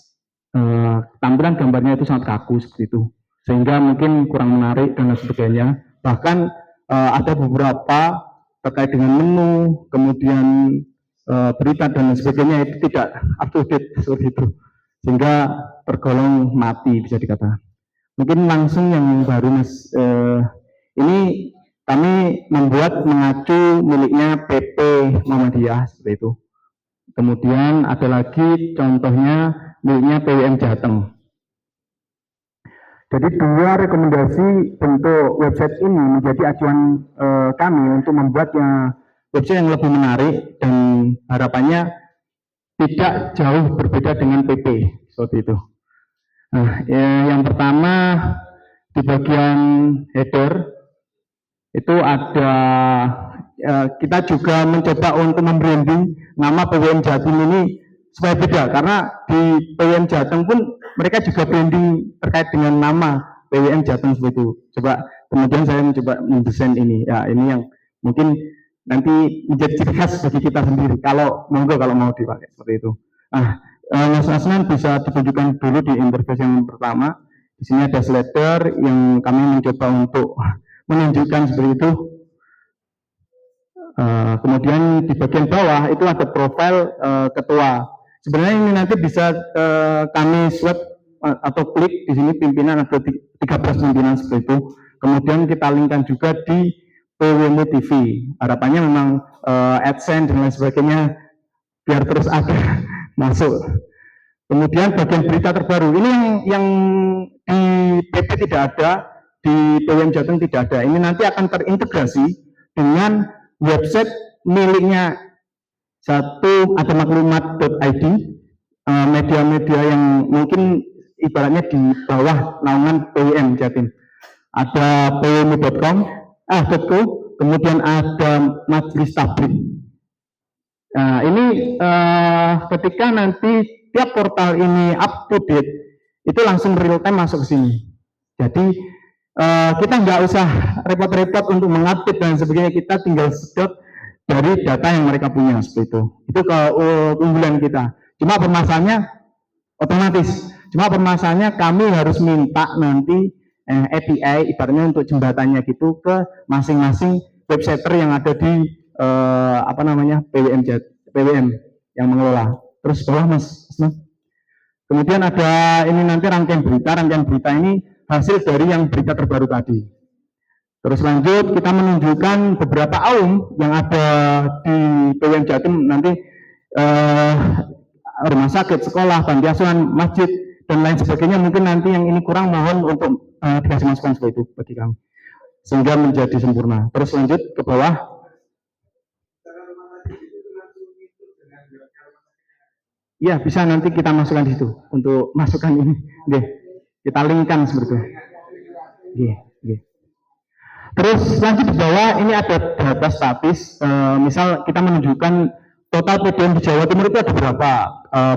tampilan gambarnya itu sangat kaku seperti itu, sehingga mungkin kurang menarik dan sebagainya. Bahkan ada beberapa terkait dengan menu, kemudian berita dan sebagainya itu tidak up to date seperti itu, sehingga tergolong mati bisa dikatakan. Mungkin langsung yang baru, Mas, ini kami membuat mengacu miliknya PP Muhammadiyah seperti itu. Kemudian ada lagi contohnya miliknya PWM Jateng. Jadi dua rekomendasi bentuk website ini menjadi acuan kami untuk membuatnya website yang lebih menarik dan harapannya tidak jauh berbeda dengan PP seperti itu. Nah, yang pertama di bagian header itu ada kita juga mencoba untuk membranding nama PWM Jatim ini supaya beda, karena di PWM Jateng pun mereka juga branding terkait dengan nama PWM Jateng seperti itu. Coba kemudian saya mencoba mendesain ini. Ya, ini yang mungkin nanti menjadi ciri khas bagi kita sendiri. Kalau monggo kalau mau dipakai seperti itu. Nah, Mas Asnan bisa ditunjukkan dulu di interface yang pertama. Di sini ada slider yang kami mencoba untuk menunjukkan seperti itu. Kemudian di bagian bawah itu ada profil ketua. Sebenarnya ini nanti bisa kami swipe atau klik di sini pimpinan, ada 13 pimpinan seperti itu. Kemudian kita linkkan juga di PWM TV. Harapannya memang AdSense dan lain sebagainya biar terus ada masuk. Kemudian bagian berita terbaru ini yang di PP tidak ada, di PWM Jateng tidak ada. Ini nanti akan terintegrasi dengan website miliknya satu ada maklumat.id, media-media yang mungkin ibaratnya di bawah naungan PWM Jatim. Ada pwm.com, kemudian ada Majelis Tablik. Nah, ini ketika nanti tiap portal ini up to date, itu langsung real time masuk ke sini. Jadi kita nggak usah repot-repot untuk mengupdate dan sebagainya, kita tinggal sedot dari data yang mereka punya seperti itu. Itu keunggulan kita. Cuma permasalahannya otomatis. Cuma permasalahannya kami harus minta nanti API ibaratnya untuk jembatannya gitu ke masing-masing websiter yang ada di PWM yang mengelola. Terus bawah, Mas. Kemudian ada ini nanti rangkaian berita ini hasil dari yang berita terbaru tadi. Terus lanjut kita menunjukkan beberapa AUM yang ada di PWM Jatim nanti, rumah sakit, sekolah, panti asuhan, masjid dan lain sebagainya. Mungkin nanti yang ini kurang, mohon untuk dikasih masukan seperti itu bagi kami sehingga menjadi sempurna. Terus lanjut ke bawah. Ya, bisa nanti kita masukkan di situ untuk masukan ini. Oke, kita linkkan seperti itu. Oke. Terus lanjut di bawah ini ada data statis. Misal kita menunjukkan total PDM di Jawa Timur itu ada berapa,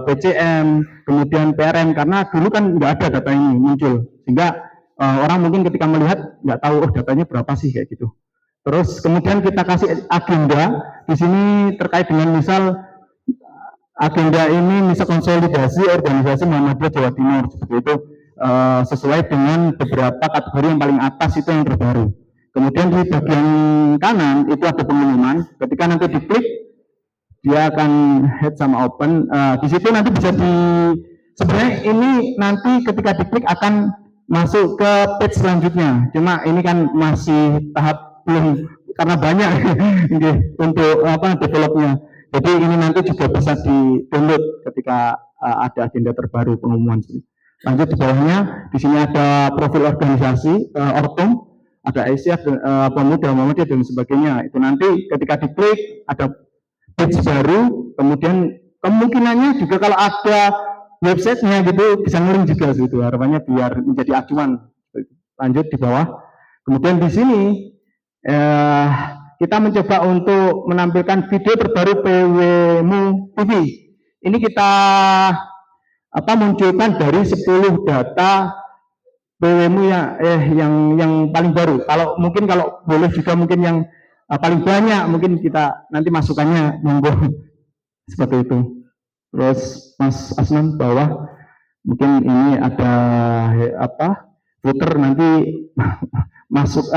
PCM, kemudian PRM, karena dulu kan nggak ada data ini muncul, sehingga orang mungkin ketika melihat nggak tahu datanya berapa sih kayak gitu. Terus kemudian kita kasih agenda di sini terkait dengan misal agenda ini misal konsolidasi organisasi Muhammadiyah Jawa Timur seperti itu, sesuai dengan beberapa kategori yang paling atas itu yang terbaru. Kemudian di bagian kanan itu ada pengumuman. Ketika nanti diklik, dia akan head sama open. Di situ nanti bisa sebenarnya ini nanti ketika diklik akan masuk ke page selanjutnya. Cuma ini kan masih tahap belum karena banyak untuk developnya. Jadi ini nanti juga bisa di-download ketika ada agenda terbaru pengumuman. Lanjut di bawahnya, di sini ada profil organisasi, Ortum, ada Aisyah, Pemuda, Muhammadiyah dan sebagainya. Itu nanti ketika diklik ada page baru, kemudian kemungkinannya juga kalau ada websitenya gitu bisa ngelink juga gitu. Harapannya biar menjadi acuan. Lanjut di bawah. Kemudian di sini kita mencoba untuk menampilkan video terbaru PWMU TV. Ini kita munculkan dari 10 data PWMU yang paling baru. Kalau boleh juga mungkin yang paling banyak, mungkin kita nanti masukannya monggo seperti itu. Terus Mas Asnan bawah, mungkin ini ada footer nanti masuk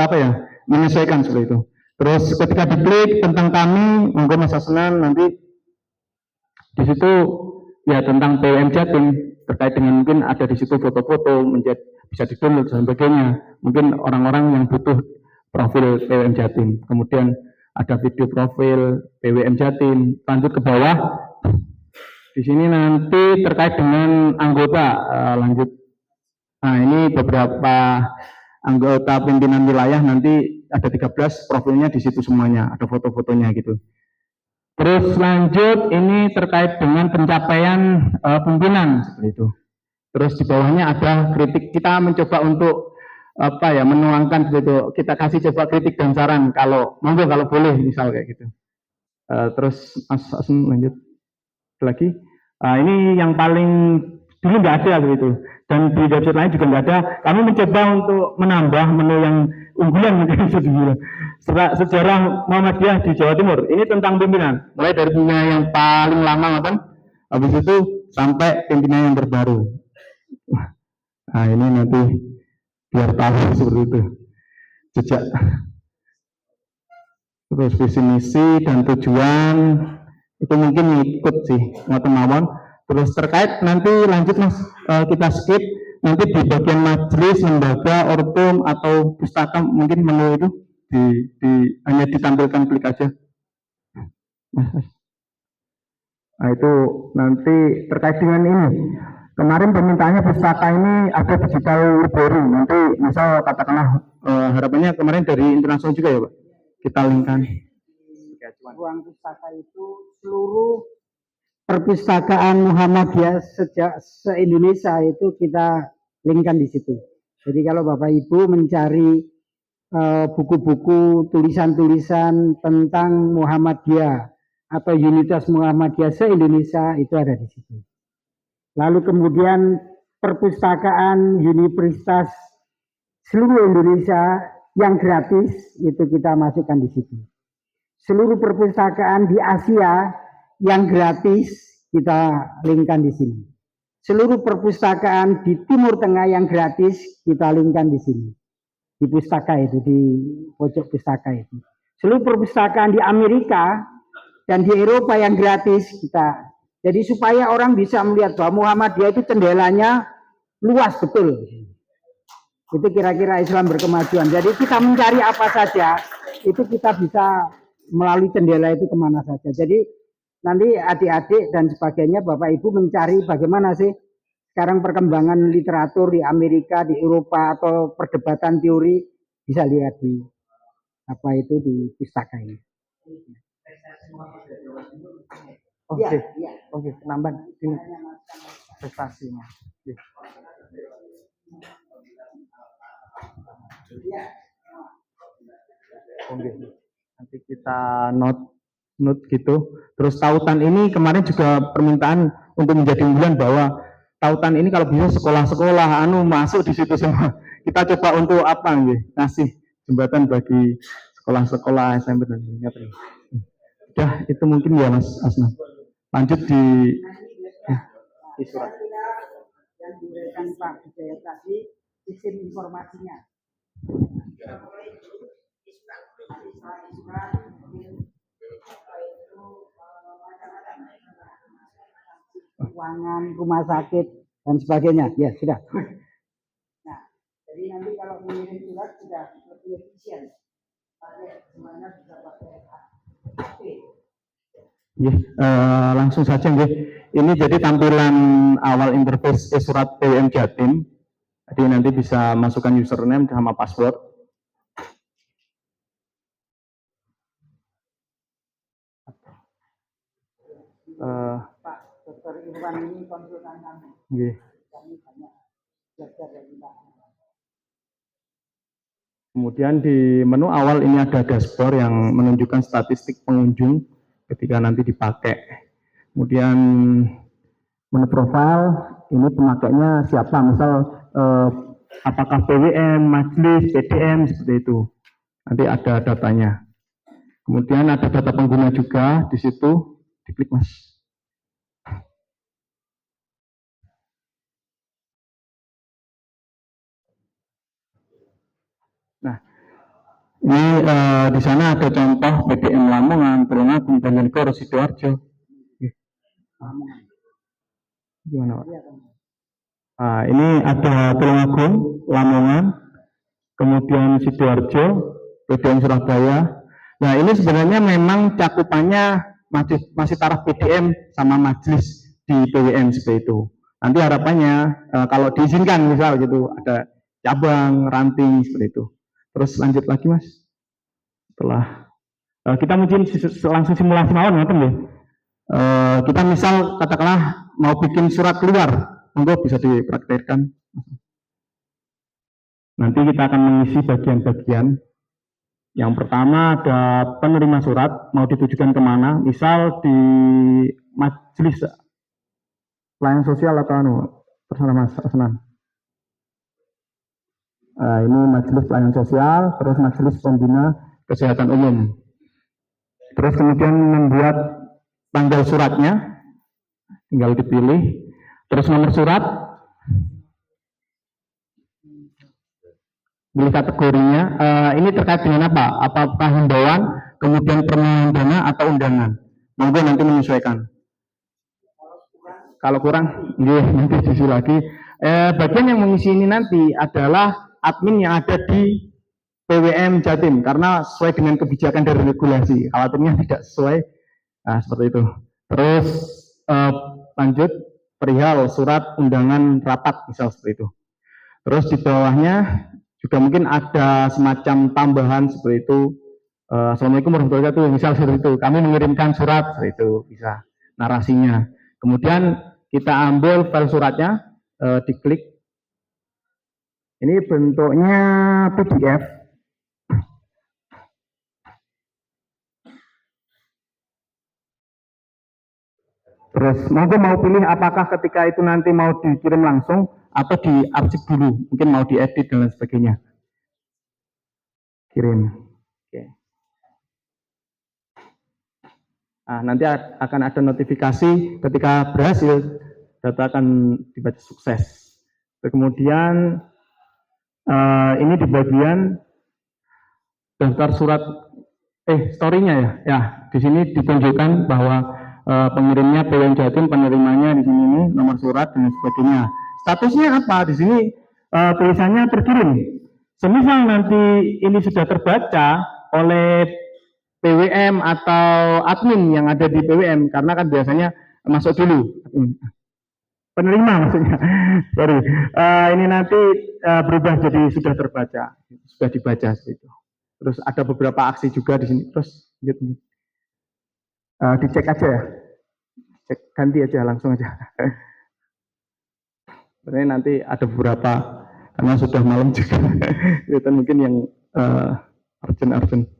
menyesuaikan seperti itu. Terus ketika diklik tentang kami, monggo Mas Asnan nanti di situ ya tentang PWM Jatim, terkait dengan mungkin ada di situ foto-foto bisa di-download dan sebagainya. Mungkin orang-orang yang butuh profil PWM Jatim. Kemudian ada video profil PWM Jatim. Lanjut ke bawah. Di sini nanti terkait dengan anggota lanjut. Nah, ini beberapa anggota pimpinan wilayah, nanti ada 13 profilnya di situ semuanya, ada foto-fotonya gitu. Terus lanjut, ini terkait dengan pencapaian pimpinan seperti itu. Terus di bawahnya ada kritik. Kita mencoba untuk menuangkan seperti itu. Kita kasih coba kritik dan saran kalau boleh misal kayak gitu. Terus Mas Asum lanjut lagi. Ini yang paling dulu nggak ada begitu, dan di website lain juga nggak ada. Kami mencoba untuk menambah menu yang unggulan mungkin bisa dibilang. Sejarah Muhammadiyah di Jawa Timur ini tentang pimpinan, mulai dari pimpinan yang paling lama kan, habis itu sampai pimpinan yang terbaru. Nah, ini nanti biar tahu seperti itu jejak. Terus visi misi dan tujuan itu mungkin ikut sih teman-teman. Terus terkait nanti lanjut Mas, kita skip nanti di bagian majelis, lembaga, ortum atau pustaka, mungkin menu itu hanya ditampilkan klik aja. Nah, itu nanti terkait dengan ini. Kemarin permintaannya pustaka ini ada digital library. Nanti misal katakanlah harapannya kemarin dari internasional juga ya Pak, kita linkkan. Ruang pustaka itu seluruh perpustakaan Muhammadiyah se-Indonesia itu kita linkkan di situ. Jadi kalau Bapak Ibu mencari buku-buku, tulisan-tulisan tentang Muhammadiyah atau Unitas Muhammadiyah se-Indonesia itu ada di situ. Lalu kemudian perpustakaan Universitas seluruh Indonesia yang gratis itu kita masukkan di situ. Seluruh perpustakaan di Asia yang gratis kita linkkan di sini. Seluruh perpustakaan di Timur Tengah yang gratis kita linkkan di sini. Di pustaka itu, di pojok pustaka itu. Seluruh perpustakaan di Amerika dan di Eropa yang gratis kita. Jadi supaya orang bisa melihat bahwa Muhammadiyah itu jendelanya luas betul. Itu kira-kira Islam berkemajuan. Jadi kita mencari apa saja, itu kita bisa melalui jendela itu kemana saja. Jadi nanti adik-adik dan sebagainya, Bapak Ibu mencari bagaimana sih sekarang perkembangan literatur di Amerika, di Eropa, atau perdebatan teori, bisa lihat di di pustaka ini. Oke, penambahan ini prestasinya. Oke, nanti kita note gitu. Terus tautan ini kemarin juga permintaan untuk menjadi unggulan, bahwa tautan ini kalau bisa sekolah-sekolah masuk di situ semua. Kita coba untuk ngasih jembatan bagi sekolah-sekolah SMP dan sebagainya. Udah, itu mungkin ya Mas Asna. Lanjut di surat. Yang diberikan Pak Hidayat tadi, sistem informasinya. Keuangan, rumah sakit dan sebagainya. Ya, sudah. Nah, jadi nanti kalau mengirim surat sudah lebih efisien. Semuanya bisa pakai HP. Langsung saja nggih. Ini jadi tampilan awal interface surat PWM Jatim. Jadi nanti bisa masukkan username sama password. Pak Dr. Irwan ini konsultan kami. Nggih. Kami banyak belajar dari Pak. Kemudian di menu awal ini ada dashboard yang menunjukkan statistik pengunjung ketika nanti dipakai. Kemudian menu profile ini pemakainya siapa, misal apakah PWM, majelis, PDM, seperti itu. Nanti ada datanya. Kemudian ada data pengguna juga di situ, diklik Mas. Nah, ini di sana ada contoh PDM Lamongan, Tulungagung, Banjarnegara, Sidoarjo. Gimana Pak? Nah, ini ada Tulungagung, Lamongan, kemudian Sidoarjo, PDM Surabaya. Nah, ini sebenarnya memang cakupannya masih taraf PDM sama majelis di PWM seperti itu. Nanti harapannya kalau diizinkan misal gitu ada cabang, ranting seperti itu. Terus lanjut lagi Mas. Setelah kita mungkin langsung simulasi mawon ya. Kita misal katakanlah mau bikin surat keluar, monggo bisa dipraktekkan. Nanti kita akan mengisi bagian-bagian. Yang pertama ada penerima surat, mau ditujukan kemana, misal di majelis pelayanan sosial atau terserah Mas Asnan. Ini majelis pelayanan sosial, terus majelis pembina kesehatan umum. Terus kemudian membuat tanggal suratnya, tinggal dipilih. Terus nomor surat, pilih kategorinya. Ini terkait dengan apa? Apakah himbauan, kemudian permohonan dana atau undangan? Monggo nanti menyesuaikan. Kalau kurang, nanti diisi lagi. Bagian yang mengisi ini nanti adalah admin yang ada di PWM Jatim, karena sesuai dengan kebijakan dari regulasi. Khawatirnya tidak sesuai, nah seperti itu. Terus lanjut perihal surat undangan rapat, misal seperti itu. Terus di bawahnya juga mungkin ada semacam tambahan seperti itu. Assalamualaikum warahmatullahi wabarakatuh, misal seperti itu. Kami mengirimkan surat, seperti itu bisa narasinya. Kemudian kita ambil file suratnya, diklik. Ini bentuknya PDF. Terus monggo mau pilih apakah ketika itu nanti mau dikirim langsung atau diarsip dulu, mungkin mau diedit dan lain sebagainya. Kirim. Oke. Nah, nanti akan ada notifikasi ketika berhasil, data akan dibaca sukses. Kemudian ini di bagian daftar surat, story-nya ya. Ya, di sini ditunjukkan bahwa pengirimnya PWM Jatim, penerimanya di sini ini, nomor surat dan sebagainya. Statusnya apa? Di sini tulisannya terkirim. Semisal nanti ini sudah terbaca oleh PWM atau admin yang ada di PWM, karena kan biasanya masuk dulu. Penerima maksudnya. Sorry. Ini nanti berubah jadi sudah terbaca, sudah dibaca seperti itu. Terus ada beberapa aksi juga di sini. Terus dicek aja ya. Cek ganti aja langsung aja. Sebenarnya nanti ada beberapa karena sudah malam juga. Itu mungkin yang urgent.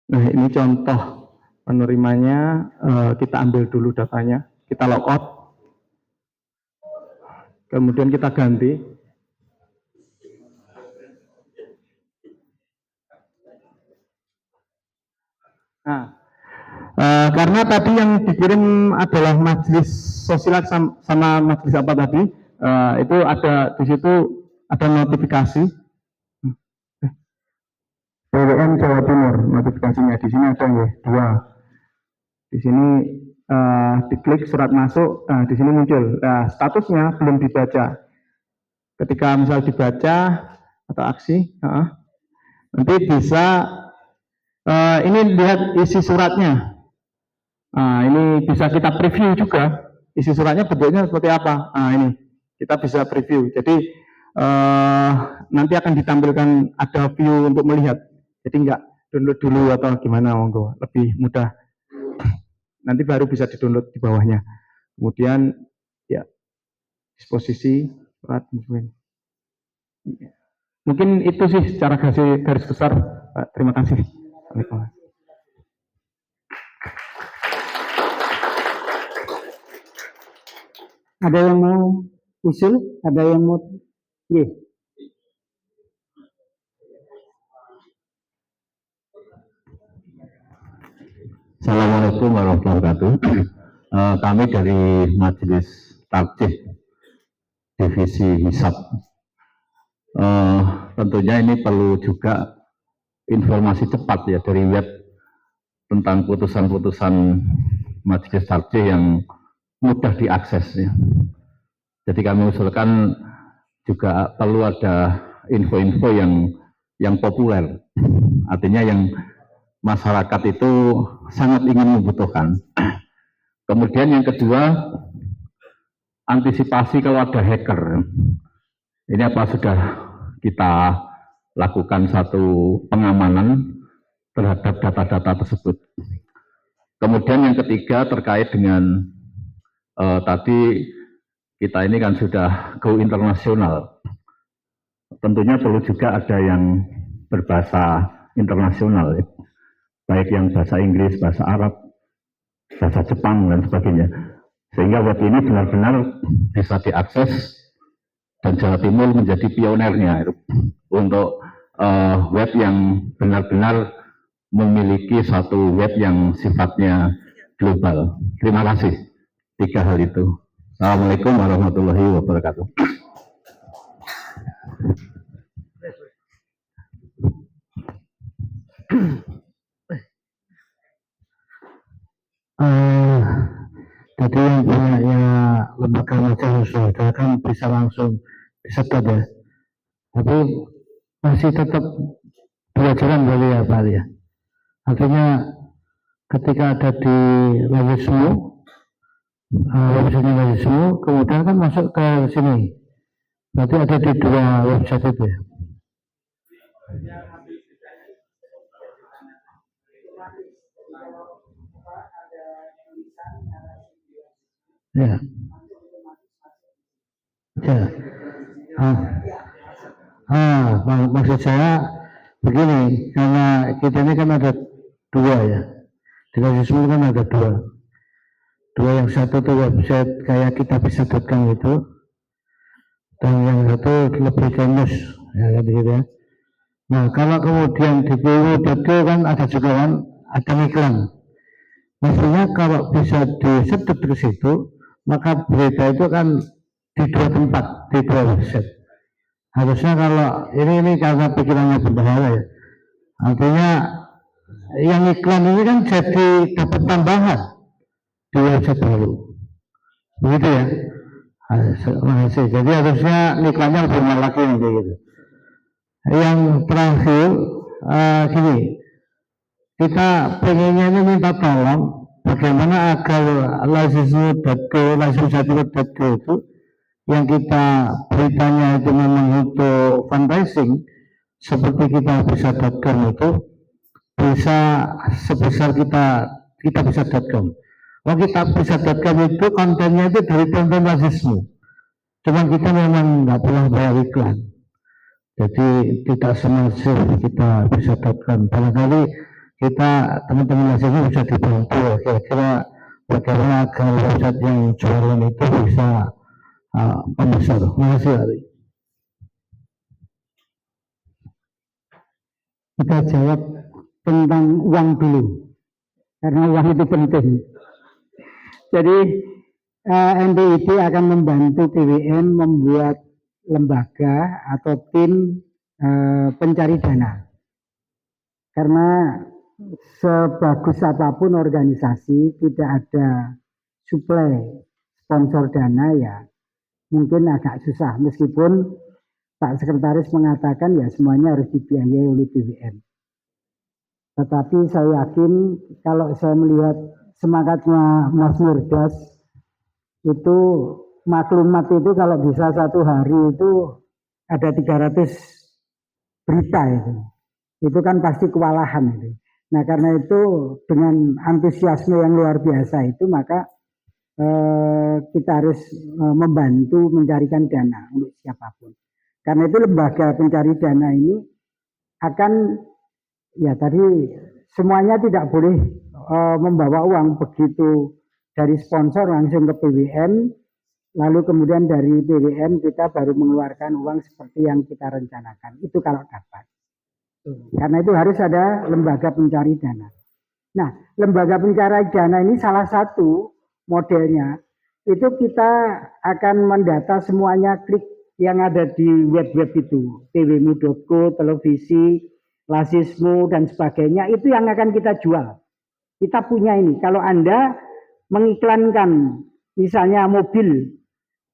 Nah, ini contoh penerimanya, kita ambil dulu datanya, kita logout, kemudian kita ganti. Nah, karena tadi yang dikirim adalah majelis sosial sama majelis apa tadi, itu ada di situ ada notifikasi. PWM Jawa Timur notifikasinya di sini ada ya 2. Di sini diklik surat masuk, di sini muncul. Statusnya belum dibaca. Ketika misal dibaca atau aksi, nanti bisa ini lihat isi suratnya. Ini bisa kita preview juga. Isi suratnya bentuknya seperti apa? Ini kita bisa preview. Jadi nanti akan ditampilkan ada view untuk melihat. Jadi enggak download dulu atau gimana, monggo, lebih mudah. Nanti baru bisa di-download di bawahnya. Kemudian ya disposisi alat instrumen. Mungkin itu sih secara garis besar, Pak. Terima kasih. Waalaikumsalam. Ada yang mau usul? Ada yang mau? Iya. Assalamualaikum warahmatullahi wabarakatuh. Kami dari Majelis Tarjih Divisi Hisab. Tentunya ini perlu juga informasi cepat ya dari web tentang putusan-putusan Majelis Tarjih yang mudah diakses ya. Jadi kami usulkan juga perlu ada info-info yang populer, artinya yang masyarakat itu sangat ingin membutuhkan. Kemudian yang kedua, antisipasi kalau ada hacker. Ini apa sudah kita lakukan satu pengamanan terhadap data-data tersebut. Kemudian yang ketiga terkait dengan tadi kita ini kan sudah go internasional. Tentunya perlu juga ada yang berbahasa internasional ya. Baik yang bahasa Inggris, bahasa Arab, bahasa Jepang, dan sebagainya. Sehingga web ini benar-benar bisa diakses dan Jawa Timur menjadi pionernya untuk web yang benar-benar memiliki satu web yang sifatnya global. Terima kasih. 3 hal itu. Assalamualaikum warahmatullahi wabarakatuh. Jadi yang punya lembaga macam saudara kan bisa langsung disedot ya. Tapi masih tetap pelajaran dari ya Pak ya. Artinya ketika ada di Lawismu, websitenya Lawismu, kemudian kan masuk ke sini. Berarti ada di 2 website itu ya. Ya. Ya. Maksud saya begini, karena kita ini kan ada 2 ya. Di Lawismu kan ada 2. Yang satu tuh website kayak kita bisa.com itu, dan yang satu lebih ke news, ya gitu ya. Nah, kalau kemudian di www.co kan ada juga kan ada iklan. Maksudnya kalau bisa disedot ke situ, maka berita itu kan di 2 tempat, di 2 website. Harusnya kalau ini karena pikirannya berbahaya ya. Artinya yang iklan ini kan jadi dapat tambahan di website baru. Begitu ya. Jadi harusnya iklannya lebih mahal lagi gitu. Yang terakhir gini, kita pengennya ini minta tolong bagaimana agar laismu.co itu yang kita beritanya itu memang untuk fundraising seperti kita bisa.com itu bisa sebesar kita bisa.com. Kita bisa.com itu kontennya itu dari konten rasisme. Cuma kita memang nggak pernah bayar iklan. Jadi tidak semasif kita bisa.com. Barangkali kita teman-teman rasisme bisa dibantu kira-kira bagaimana agar website yang jualan itu bisa membesar. Terima kasih Ari. Kita jawab tentang uang dulu, karena uang itu penting. Jadi NDID akan membantu TWN membuat lembaga atau tim pencari dana. Karena sebagus apapun organisasi, tidak ada suplai sponsor dana ya mungkin agak susah. Meskipun Pak Sekretaris mengatakan ya semuanya harus dibiayai oleh TWN. Tetapi saya yakin kalau saya melihat semangatnya Mas Mirdas itu maklumat itu kalau bisa 1 hari itu ada 300 berita itu kan pasti kewalahan itu. Nah karena itu dengan antusiasme yang luar biasa itu maka kita harus membantu mencarikan dana untuk siapapun. Karena itu lembaga pencari dana ini akan, ya tadi semuanya tidak boleh membawa uang begitu dari sponsor langsung ke PWM, lalu kemudian dari PWM kita baru mengeluarkan uang seperti yang kita rencanakan. Itu kalau dapat. Karena itu harus ada lembaga pencari dana. Nah, lembaga pencari dana ini salah satu modelnya. Itu kita akan mendata semuanya klik yang ada di web-web itu. pwmu.co, televisi, Lasismu, dan sebagainya. Itu yang akan kita jual. Kita punya ini. Kalau Anda mengiklankan misalnya mobil,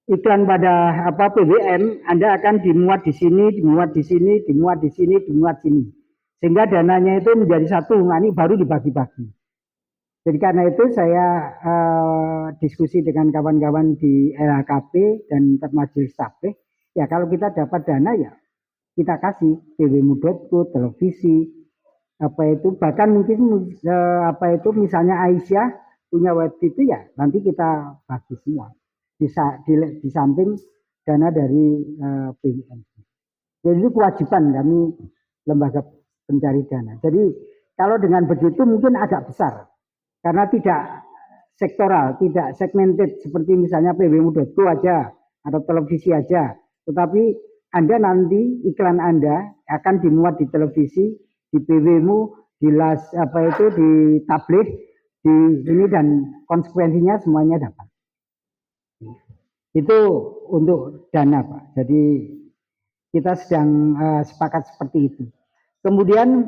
iklan pada PWM, Anda akan dimuat di sini, dimuat di sini, dimuat di sini, dimuat sini. Sehingga dananya itu menjadi satu, nah ini baru dibagi-bagi. Jadi karena itu saya diskusi dengan kawan-kawan di LHKP dan Majelis Tabligh, ya kalau kita dapat dana ya kita kasih pwmu.co, televisi, bahkan mungkin misalnya Aisyah punya web itu ya nanti kita bagi semua di samping dana dari PWM. Jadi itu kewajiban kami lembaga pencari dana. Jadi kalau dengan begitu mungkin agak besar karena tidak sektoral, tidak segmented seperti misalnya pwmu.co aja atau televisi aja, tetapi Anda nanti iklan Anda akan dimuat di televisi, di PWmu, di di Tabligh, di ini dan konsekuensinya semuanya dapat. Itu untuk dana, Pak. Jadi kita sedang sepakat seperti itu. Kemudian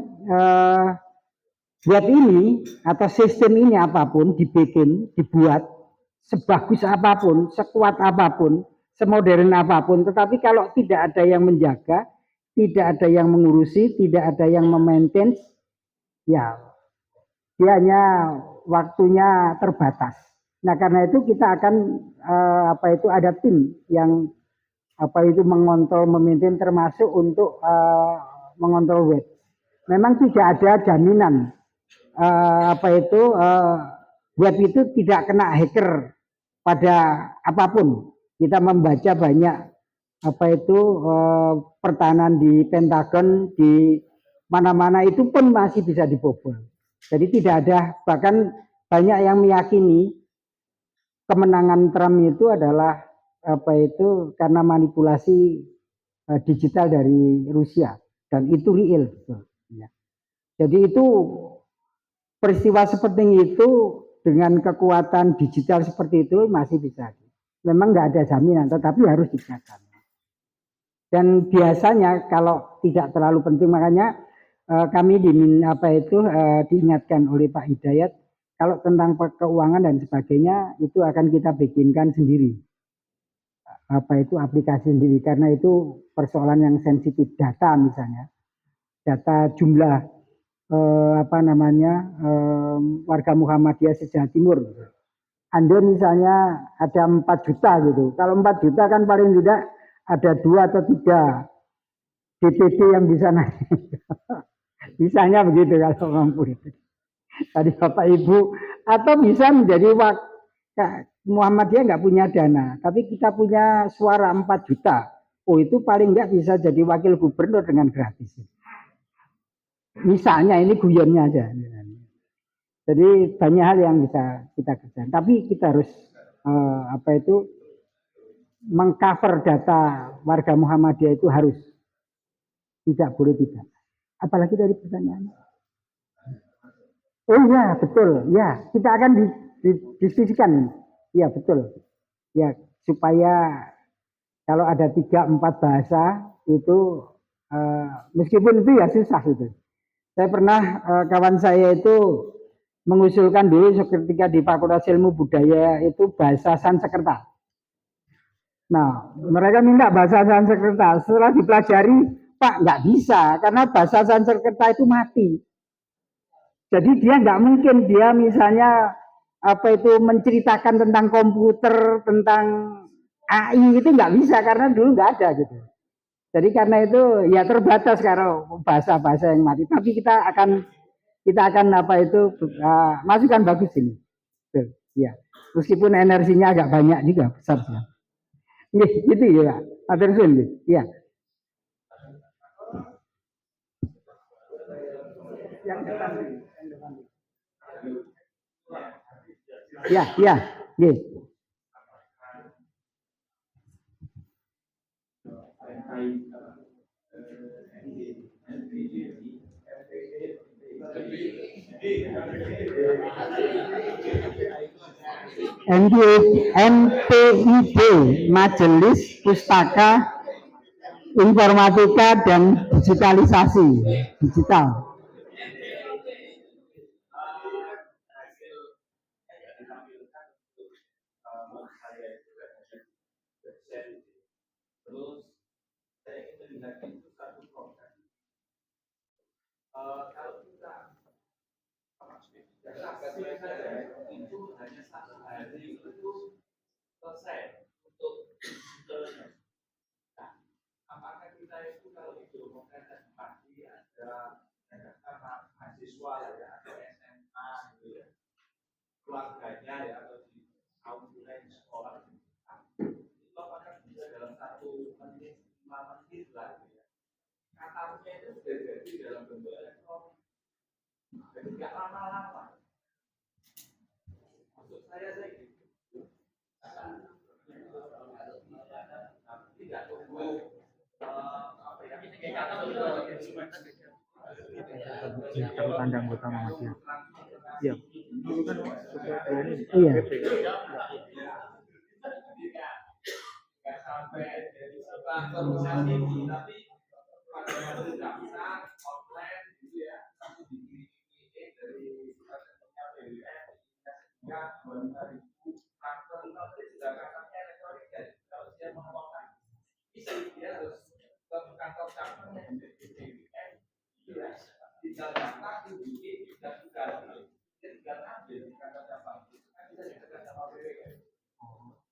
buat ini atau sistem ini apapun dibuat sebagus apapun, sekuat apapun, semodern apapun, tetapi kalau tidak ada yang menjaga, tidak ada yang mengurusi, tidak ada yang memaintain, ya dia hanya waktunya terbatas. Nah karena itu kita akan ada tim yang mengontrol, memaintain termasuk untuk mengontrol web. Memang tidak ada jaminan web itu tidak kena hacker pada apapun. Kita membaca banyak pertahanan di Pentagon, di mana-mana itu pun masih bisa dibobol. Jadi tidak ada, bahkan banyak yang meyakini kemenangan Trump itu adalah karena manipulasi digital dari Rusia dan itu real. Jadi itu peristiwa seperti itu dengan kekuatan digital seperti itu masih bisa. Memang nggak ada jaminan, tetapi harus dijaga. Dan biasanya kalau tidak terlalu penting, makanya kami diingatkan oleh Pak Hidayat, kalau tentang keuangan dan sebagainya itu akan kita bikinkan sendiri. Aplikasi sendiri, karena itu persoalan yang sensitif, data misalnya, data jumlah warga Muhammadiyah se-Jawa Timur. Anda misalnya ada 4 juta gitu. Kalau 4 juta kan paling tidak ada 2 atau 3 DPD yang bisa naik. Misalnya begitu kalau mampu. Tadi Bapak Ibu, atau bisa menjadi Muhammadiyah nggak punya dana, tapi kita punya suara 4 juta. Oh itu paling nggak bisa jadi wakil gubernur dengan gratis. Misalnya ini guyonnya aja. Jadi banyak hal yang bisa kita kerjakan. Tapi kita harus mengcover data warga Muhammadiyah itu harus. Tidak boleh tidak. Apalagi dari pertanyaan. Oh ya betul. Ya kita akan didiskusikan. Ya betul. Ya supaya kalau ada 3-4 bahasa itu meskipun itu ya susah itu. Saya pernah kawan saya itu mengusulkan dulu ketika di Fakultas Ilmu Budaya itu bahasa Sanskerta. Nah, mereka minta bahasa Sanskerta. Setelah dipelajari, Pak, nggak bisa karena bahasa Sanskerta itu mati. Jadi dia nggak mungkin dia misalnya menceritakan tentang komputer, tentang AI itu nggak bisa karena dulu nggak ada gitu. Jadi karena itu ya terbatas kalau bahasa-bahasa yang mati. Tapi kita akan masukan bagus ini. Tuh, ya. Meskipun energinya agak banyak juga, besar sih. Gitu ya, Pak Tersun. Ya. Yang depan. Ya. MPID, Majelis Pustaka Informatika dan Digitalisasi Digital. Tanda anggota Muhammadiyah. Iya. Iya.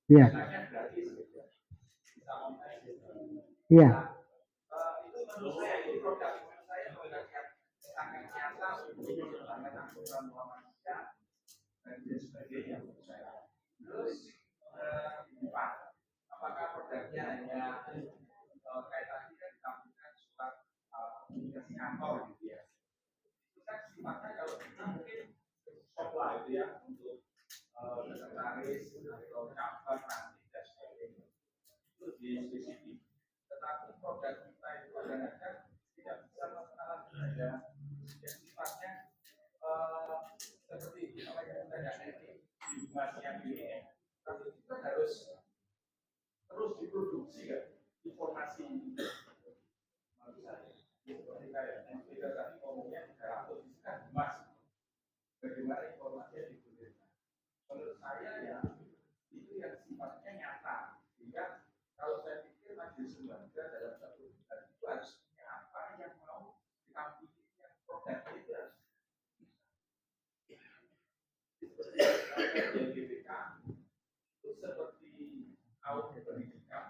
Iya. Iya.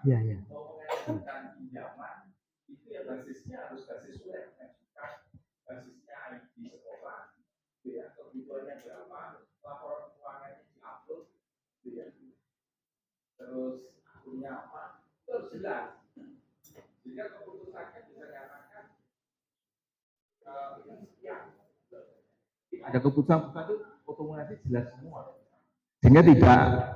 Ya, ya. Ada keputusan itu otomatis jelas semua. Sehingga tidak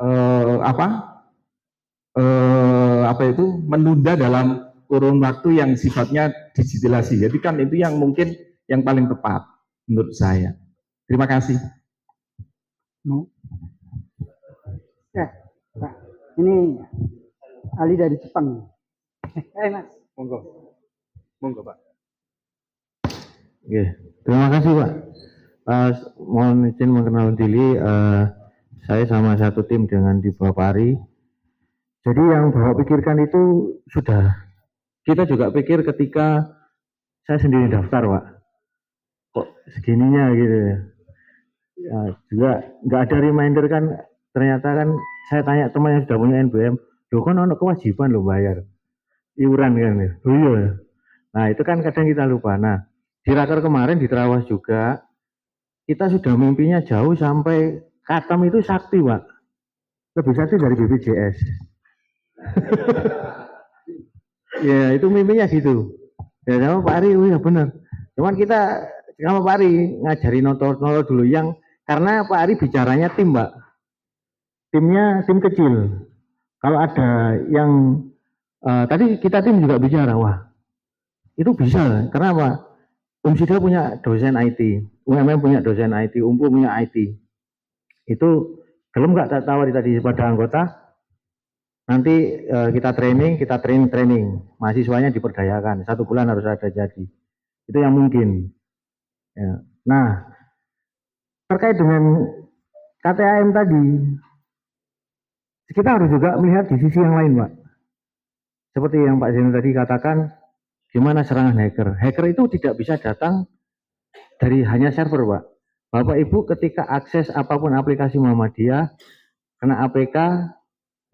menunda dalam kurun waktu yang sifatnya digitalisasi. Jadi kan itu yang mungkin yang paling tepat menurut saya. Terima kasih. Ya, Pak. Ini Ali dari Jepang. Mas. Monggo Pak. Oke, terima kasih Pak. Mohon izin mengenal diri, saya sama satu tim dengan di bawah Pak Ari. Jadi yang Bapak pikirkan itu sudah kita juga pikir ketika saya sendiri daftar Pak. Kok segininya gitu ya. Ya juga nggak ada reminder kan, ternyata kan saya tanya teman yang sudah punya NBM, loh kan ada kewajiban loh bayar iuran kan ya. Oh iya. Nah itu kan kadang kita lupa. Nah di raker kemarin di Trawas juga kita sudah mimpinya jauh sampai Katam itu sakti Pak. lebih seksi dari BPJS. Ya itu mimpinya gitu. Ya sama Pak Ari, oh ya benar. Cuman kita sama Pak Ari ngajari noto dulu yang karena Pak Ari bicaranya tim, Mbak. Timnya tim kecil. Kalau ada yang tadi kita tim juga bicara, wah itu bisa. Karena apa? Umsida punya dosen IT, UMM punya dosen IT, UMPU punya IT. Itu belum nggak tawari tadi pada anggota. Nanti kita training, mahasiswanya diperdayakan. 1 bulan harus ada jadi. Itu yang mungkin. Ya. Nah, terkait dengan KTAM tadi, kita harus juga melihat di sisi yang lain, Pak. Seperti yang Pak Zeno tadi katakan, gimana serangan hacker. Hacker itu tidak bisa datang dari hanya server, Pak. Bapak Ibu ketika akses apapun aplikasi Muhammadiyah, kena APK,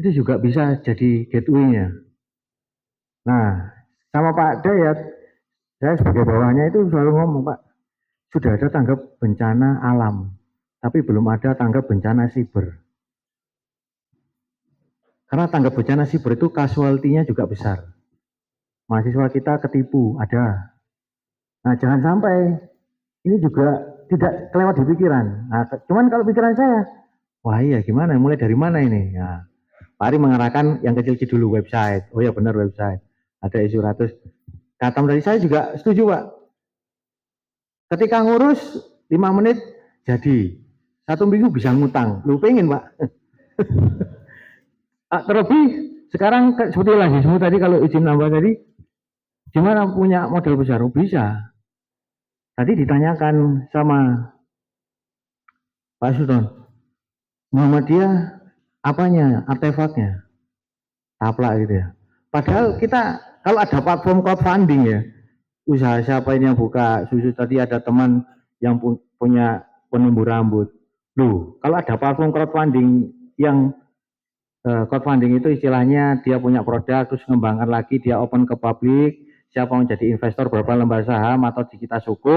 itu juga bisa jadi gateway-nya. Nah, sama Pak Dayat, saya sebagai bawahnya itu selalu ngomong, Pak, sudah ada tanggap bencana alam, tapi belum ada tanggap bencana siber. Karena tanggap bencana siber itu casualty-nya juga besar. Mahasiswa kita ketipu, ada. Nah, jangan sampai ini juga tidak kelewat di pikiran. Nah, cuman kalau pikiran saya, wah iya gimana, mulai dari mana ini? Nah, Pak Ari mengarahkan yang kecil-kecil dulu website. Oh ya benar website. Ada isu ratus. Katam dari saya juga setuju, Pak. Ketika ngurus 5 menit jadi. 1 minggu bisa ngutang. Lu pengen, Pak. Terlebih sekarang seperti lagi semua tadi kalau izin nambah tadi, gimana punya modal besar? Bisa. Tadi ditanyakan sama Pak Sultan, Muhammadiyah apanya, artefaknya, taplak gitu ya. Padahal kita kalau ada platform crowdfunding ya, usaha siapa ini yang buka susu tadi ada teman yang punya penumbuh rambut. Loh, kalau ada platform crowdfunding yang crowdfunding itu istilahnya dia punya produk terus ngembangkan lagi, dia open ke publik, siapa mau jadi investor berapa lembar saham atau di kita suku,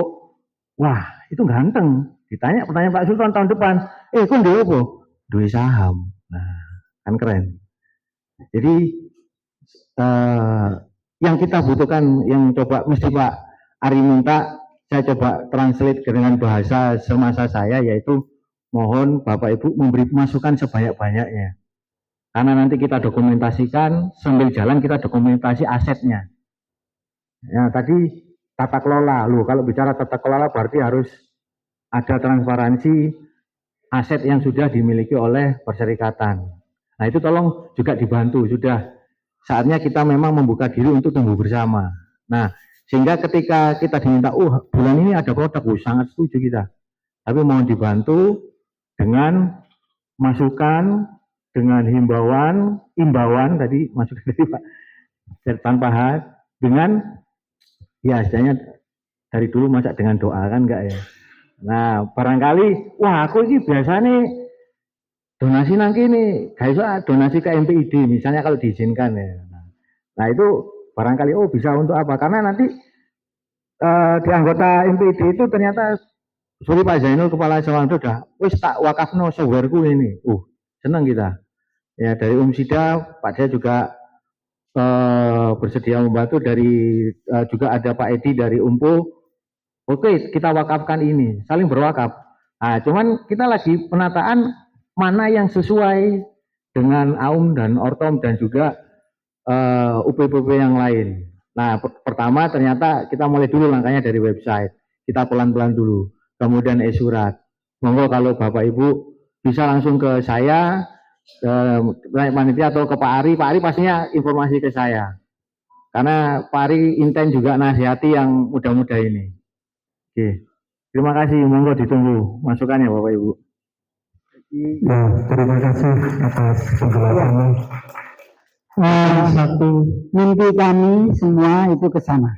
wah itu ganteng. Ditanya pertanyaan Pak Sultan tahun depan, kok duwe apa? Duwe saham. Nah, kan keren. Jadi yang kita butuhkan, yang coba mesti Pak Ari minta, saya coba translate dengan bahasa semasa saya, yaitu mohon Bapak Ibu memberi masukan sebanyak-banyaknya. Karena nanti kita dokumentasikan, sambil jalan kita dokumentasi asetnya. Ya, tadi tata kelola. Loh, kalau bicara tata kelola berarti harus ada transparansi aset yang sudah dimiliki oleh perserikatan. Nah, itu tolong juga dibantu. Sudah saatnya kita memang membuka diri untuk tumbuh bersama. Nah, sehingga ketika kita diminta, bulan ini ada produk, sangat setuju kita. Tapi mohon dibantu dengan masukan, dengan imbauan tadi masukan dari Pak tanpa hak, dengan ya istilahnya dari dulu masa dengan doa kan enggak ya. Nah barangkali wah aku ini biasanya donasi nang kini kayak donasi ke MPID misalnya kalau diizinkan ya. Nah itu barangkali bisa untuk apa, karena nanti di anggota MPID itu ternyata sorry Pak Zainul kepala Sawan itu udah wis tak wakafno softwareku ini. Senang kita. Ya dari Umsida, Pak Dia juga bersedia membantu, dari juga ada Pak Edi dari UMPU. Oke, kita wakafkan ini, saling berwakaf. Nah, cuman kita lagi penataan mana yang sesuai dengan AUM dan ORTOM dan juga UPPP yang lain. Nah, pertama ternyata kita mulai dulu langkahnya dari website. Kita pelan-pelan dulu. Kemudian e-surat. Monggo kalau Bapak Ibu bisa langsung ke saya, panitia atau ke Pak Ari pastinya informasi ke saya. Karena Pak Ari intent juga nasihati yang muda-muda ini. Oke. Terima kasih, monggo ditunggu masukannya Bapak Ibu. Ya, terima kasih atas penjelasannya. Satu mimpi kami semua itu ke sana.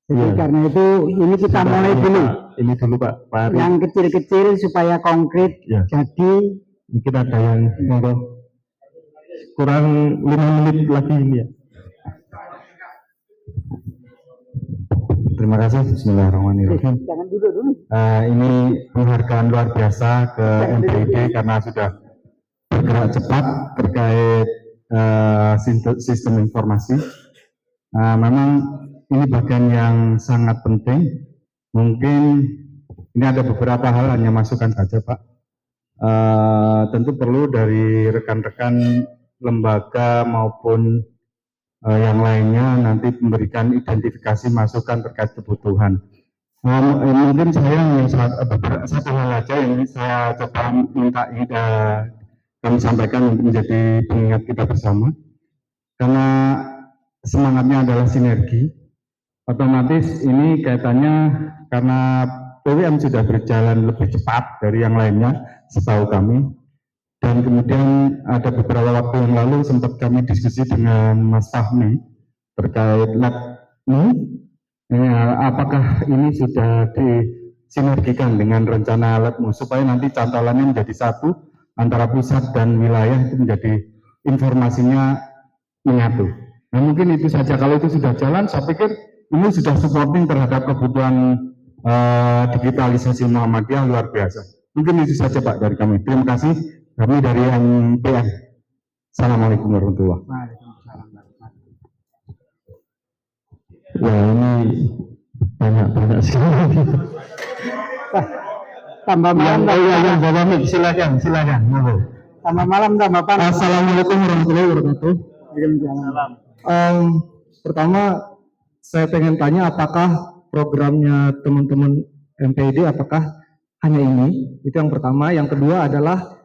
Jadi karena itu ini kita mulai dulu. Ini dulu Pak Ari. Yang kecil-kecil supaya konkret. Ya. Jadi mungkin ada yang monggo kurang 5 menit lagi ini ya. Terima kasih. Bismillahirrahmanirrahim. jangan duduk dulu. Ini penghargaan luar biasa ke MPID karena sudah bergerak cepat terkait sistem informasi. Memang ini bagian yang sangat penting. Mungkin ini ada beberapa hal, hanya masukan saja Pak. Tentu perlu dari rekan-rekan lembaga maupun yang lainnya nanti memberikan identifikasi masukan terkait kebutuhan. Mungkin saya satu hal aja yang saya coba minta kami sampaikan untuk menjadi pengingat kita bersama, karena semangatnya adalah sinergi. Otomatis ini kaitannya karena PWM sudah berjalan lebih cepat dari yang lainnya setahu kami, dan kemudian ada beberapa waktu yang lalu sempat kami diskusi dengan Mas Fahmi terkait lab. Apakah ini sudah disinergikan dengan rencana labmu supaya nanti cantolannya menjadi satu antara pusat dan wilayah, itu menjadi informasinya menyatu. Nah mungkin itu saja. Kalau itu sudah jalan, saya pikir ini sudah supporting terhadap kebutuhan digitalisasi Muhammadiyah luar biasa. Mungkin itu saja Pak dari kami. Terima kasih. Kami dari MPN. Assalamualaikum warahmatullahi wabarakatuh. Ya ini banyak sekali. Tambah malam, yang bawa mic, silakan. tambah malam, tambah panas. Assalamualaikum warahmatullahi wabarakatuh. Pertama, saya pengen tanya apakah programnya teman-teman MPID apakah hanya ini? Itu yang pertama. Yang kedua adalah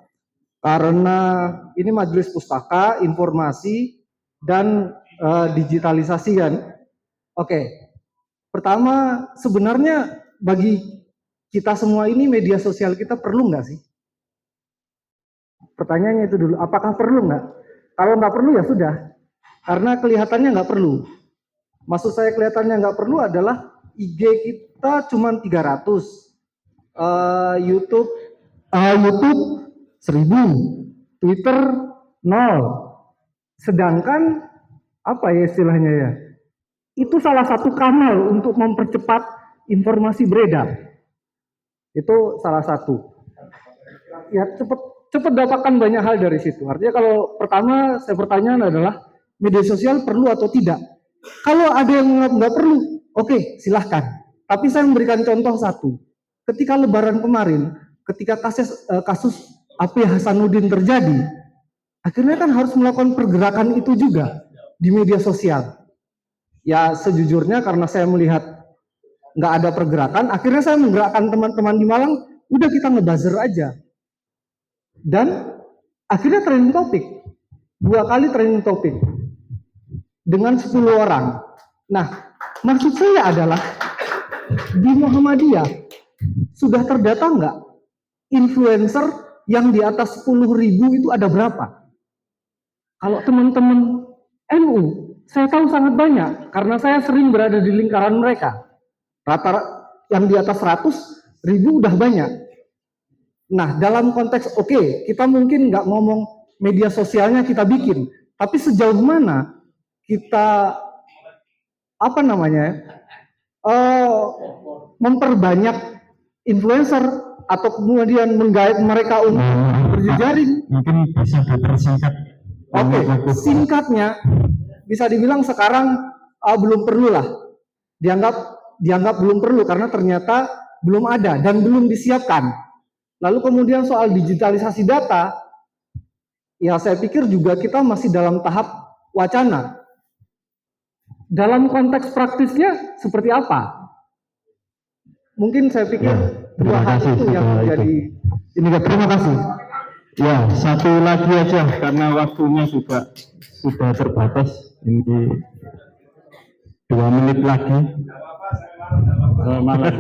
karena ini majelis pustaka, informasi dan digitalisasi kan. Oke. Pertama, sebenarnya bagi kita semua ini media sosial kita perlu nggak sih? Pertanyaannya itu dulu, apakah perlu nggak? Kalau nggak perlu ya sudah, karena kelihatannya nggak perlu. Maksud saya kelihatannya nggak perlu adalah IG kita cuma 300, YouTube 1000, Twitter 0. Sedangkan apa ya istilahnya ya? Itu salah satu kanal untuk mempercepat informasi beredar. Itu salah satu. Ya cepat dapatkan banyak hal dari situ. Artinya kalau pertama saya pertanyaan adalah media sosial perlu atau tidak? Kalau ada yang menganggap nggak perlu, oke, silahkan. Tapi saya memberikan contoh satu. Ketika Lebaran kemarin, ketika kasus AP Hasanuddin terjadi, akhirnya kan harus melakukan pergerakan itu juga di media sosial. Ya sejujurnya karena saya melihat nggak ada pergerakan, akhirnya saya menggerakkan teman-teman di Malang, udah kita ngebuzzer aja. Dan akhirnya trending topik, 2 kali trending topik dengan 10 orang. Nah, maksud saya adalah di Muhammadiyah sudah terdata nggak influencer yang di atas 10.000 itu ada berapa? Kalau teman-teman NU, saya tahu sangat banyak karena saya sering berada di lingkaran mereka. Rata-rata yang di atas 100.000 udah banyak. Nah, dalam konteks kita mungkin nggak ngomong media sosialnya kita bikin, tapi sejauh mana kita memperbanyak influencer atau kemudian menggait mereka untuk berjejaring. Mungkin bisa dipersingkat. Singkatnya bisa dibilang sekarang belum perlu lah. Dianggap belum perlu karena ternyata belum ada dan belum disiapkan. Lalu kemudian soal digitalisasi data, ya saya pikir juga kita masih dalam tahap wacana. Dalam konteks praktisnya seperti apa? Mungkin saya pikir dua hal itu yang menjadi ini. Terima kasih. Ya, satu lagi aja karena waktunya juga sudah terbatas. Ini 2 menit lagi. Malam.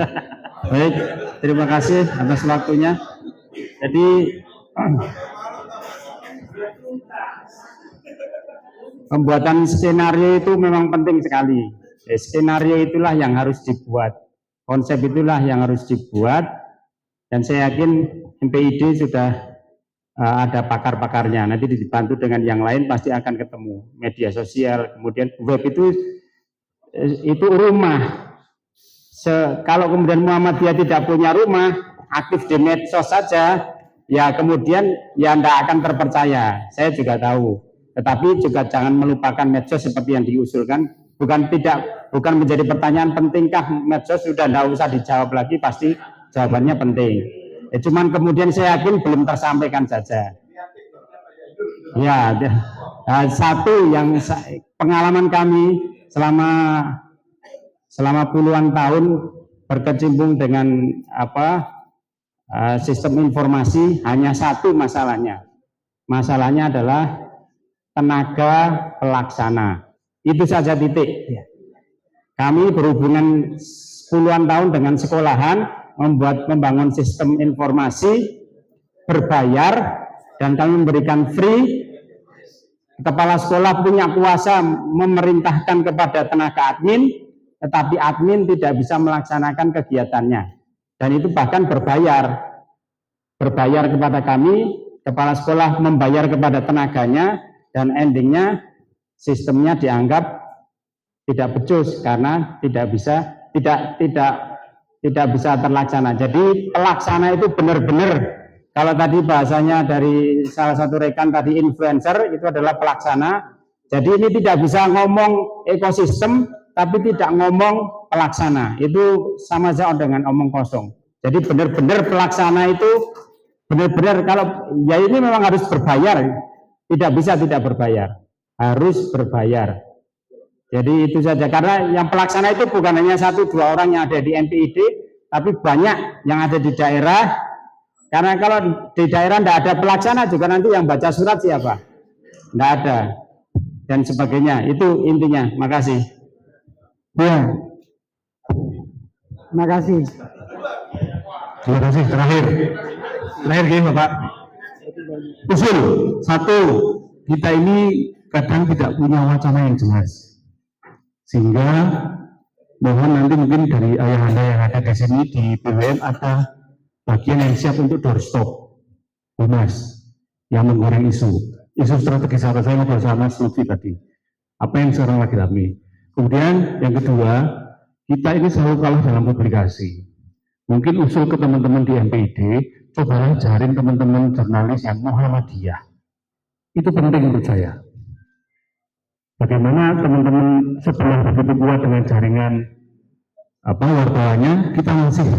Baik, terima kasih atas waktunya. Jadi pembuatan skenario itu memang penting sekali. Skenario itulah yang harus dibuat, konsep itulah yang harus dibuat, dan saya yakin MPID sudah ada pakar-pakarnya. Nanti dibantu dengan yang lain pasti akan ketemu. Media sosial, kemudian web itu rumah. Kalau kemudian Muhammadiyah tidak punya rumah, aktif di medsos saja, ya kemudian ya tidak akan terpercaya. Saya juga tahu. Tetapi juga jangan melupakan medsos seperti yang diusulkan. Bukan menjadi pertanyaan pentingkah medsos, sudah tidak usah dijawab lagi, pasti jawabannya penting. Cuman kemudian saya yakin belum tersampaikan saja. Ya, satu yang pengalaman kami selama puluhan tahun berkecimpung dengan sistem informasi, hanya satu masalahnya. Masalahnya adalah tenaga pelaksana. Itu saja, titik. Kami berhubungan puluhan tahun dengan sekolahan, membangun sistem informasi berbayar, dan kami memberikan free. Kepala sekolah punya kuasa memerintahkan kepada tenaga admin, tetapi admin tidak bisa melaksanakan kegiatannya. Dan itu bahkan berbayar. Berbayar kepada kami, kepala sekolah membayar kepada tenaganya, dan endingnya sistemnya dianggap tidak becus karena tidak bisa terlaksana. Jadi pelaksana itu benar-benar, kalau tadi bahasanya dari salah satu rekan tadi, influencer itu adalah pelaksana. Jadi ini tidak bisa ngomong ekosistem tapi tidak ngomong pelaksana, itu sama saja dengan omong kosong. Jadi benar-benar pelaksana itu benar-benar, kalau ya ini memang harus berbayar, tidak bisa tidak berbayar, harus berbayar. Jadi itu saja, karena yang pelaksana itu bukan hanya 1-2 orang yang ada di MPID, tapi banyak yang ada di daerah. Karena kalau di daerah tidak ada pelaksana juga, nanti yang baca surat siapa? Tidak ada, dan sebagainya. Itu intinya. Makasih. Ya, makasih. Terima kasih. Terakhir gini Bapak. Usul satu, kita ini kadang tidak punya wacana yang jelas, sehingga mohon nanti mungkin dari ayah anda yang ada di sini di BWM ada bagian yang siap untuk doorstop Humas yang menggoreng isu strategis. Apa saya ngobrol sama Sufi tadi, apa yang sekarang lagi rame. Kemudian yang kedua, kita ini selalu kalah dalam publikasi. Mungkin usul ke teman-teman di MPID, cobalah jaring teman-teman jurnalis yang Muhammadiyah. Itu penting menurut saya. Bagaimana teman-teman sebelum begitu kuat dengan jaringan wartawannya, kita masih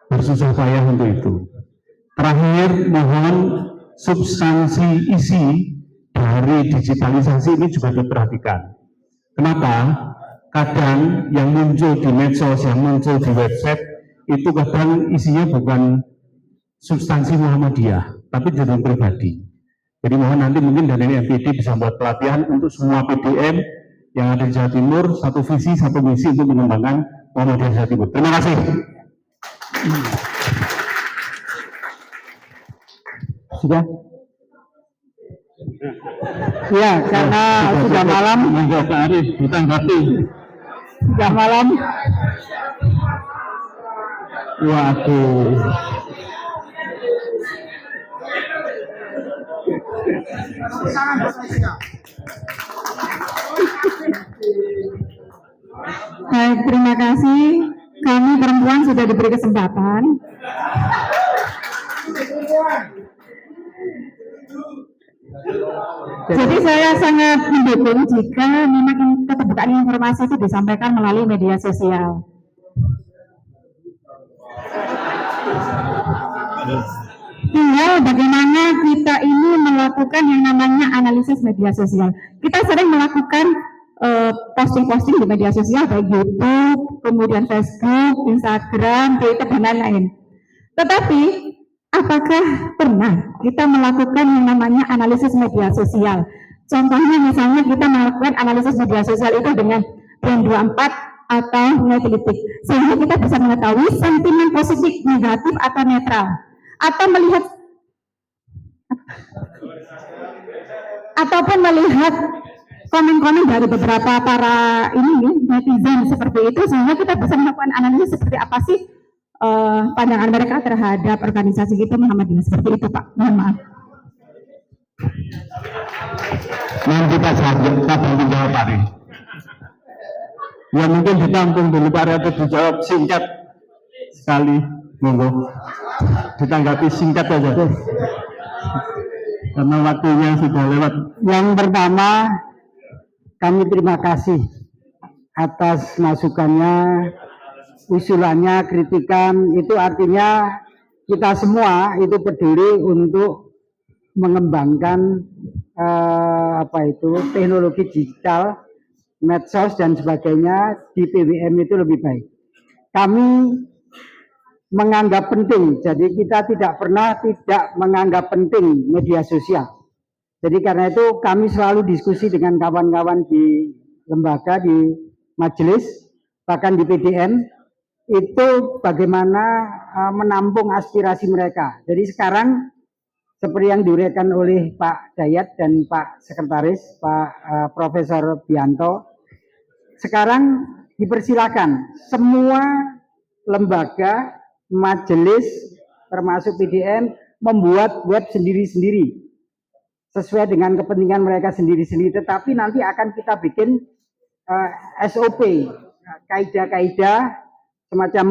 bersusah payah untuk itu. Terakhir, mohon substansi isi dari digitalisasi ini juga diperhatikan. Kenapa? Kadang yang muncul di medsos, yang muncul di website, itu kadang isinya bukan substansi Muhammadiyah, tapi judul pribadi. Jadi mohon nanti mungkin dari MPD bisa buat pelatihan untuk semua PDM yang ada di Jawa Timur, satu visi, satu misi untuk mengembangkan Muhammadiyah Jawa Timur. Terima kasih. Sudah? Ya, karena sudah malam. Pak Arif, ditanggapi. Sudah malam. Waduh. Baik, terima kasih. Kami perempuan sudah diberi kesempatan. Jadi saya sangat mendukung jika memang keterbukaan informasi itu disampaikan melalui media sosial. Tinggal bagaimana kita ini melakukan yang namanya analisis media sosial. Kita sering melakukan posting-posting di media sosial, baik YouTube, kemudian Facebook, Instagram, Twitter, dan lain-lain. Tetapi apakah pernah kita melakukan yang namanya analisis media sosial? Contohnya misalnya kita melakukan analisis media sosial itu dengan Brand 24 atau Netflix, sehingga kita bisa mengetahui sentimen positif, negatif, atau netral, atau melihat ataupun melihat komen-komen dari beberapa para netizen seperti itu, sehingga kita bisa melakukan analisis seperti apa sih pandangan mereka terhadap organisasi kita Muhammadiyah. Seperti itu Pak, mohon maaf. Nanti Pak Sarjana bantu jawab Pak Arif. Ya mungkin ditampung dulu Pak Arif, dijawab singkat sekali. Monggo ditanggapi singkat saja karena waktunya sudah lewat. Yang pertama, kami terima kasih atas masukannya, usulannya, kritikan. Itu artinya kita semua itu peduli untuk mengembangkan teknologi digital, medsos dan sebagainya di PWM itu lebih baik. Kami menganggap penting, jadi kita tidak pernah tidak menganggap penting media sosial. Jadi karena itu kami selalu diskusi dengan kawan-kawan di lembaga, di majelis, bahkan di PDN, itu bagaimana menampung aspirasi mereka. Jadi sekarang seperti yang diuraikan oleh Pak Dayat dan Pak Sekretaris, Pak Profesor Bianto, sekarang dipersilakan semua lembaga, majelis, termasuk PDN, membuat web sendiri-sendiri sesuai dengan kepentingan mereka sendiri-sendiri. Tetapi nanti akan kita bikin SOP, kaidah-kaidah, semacam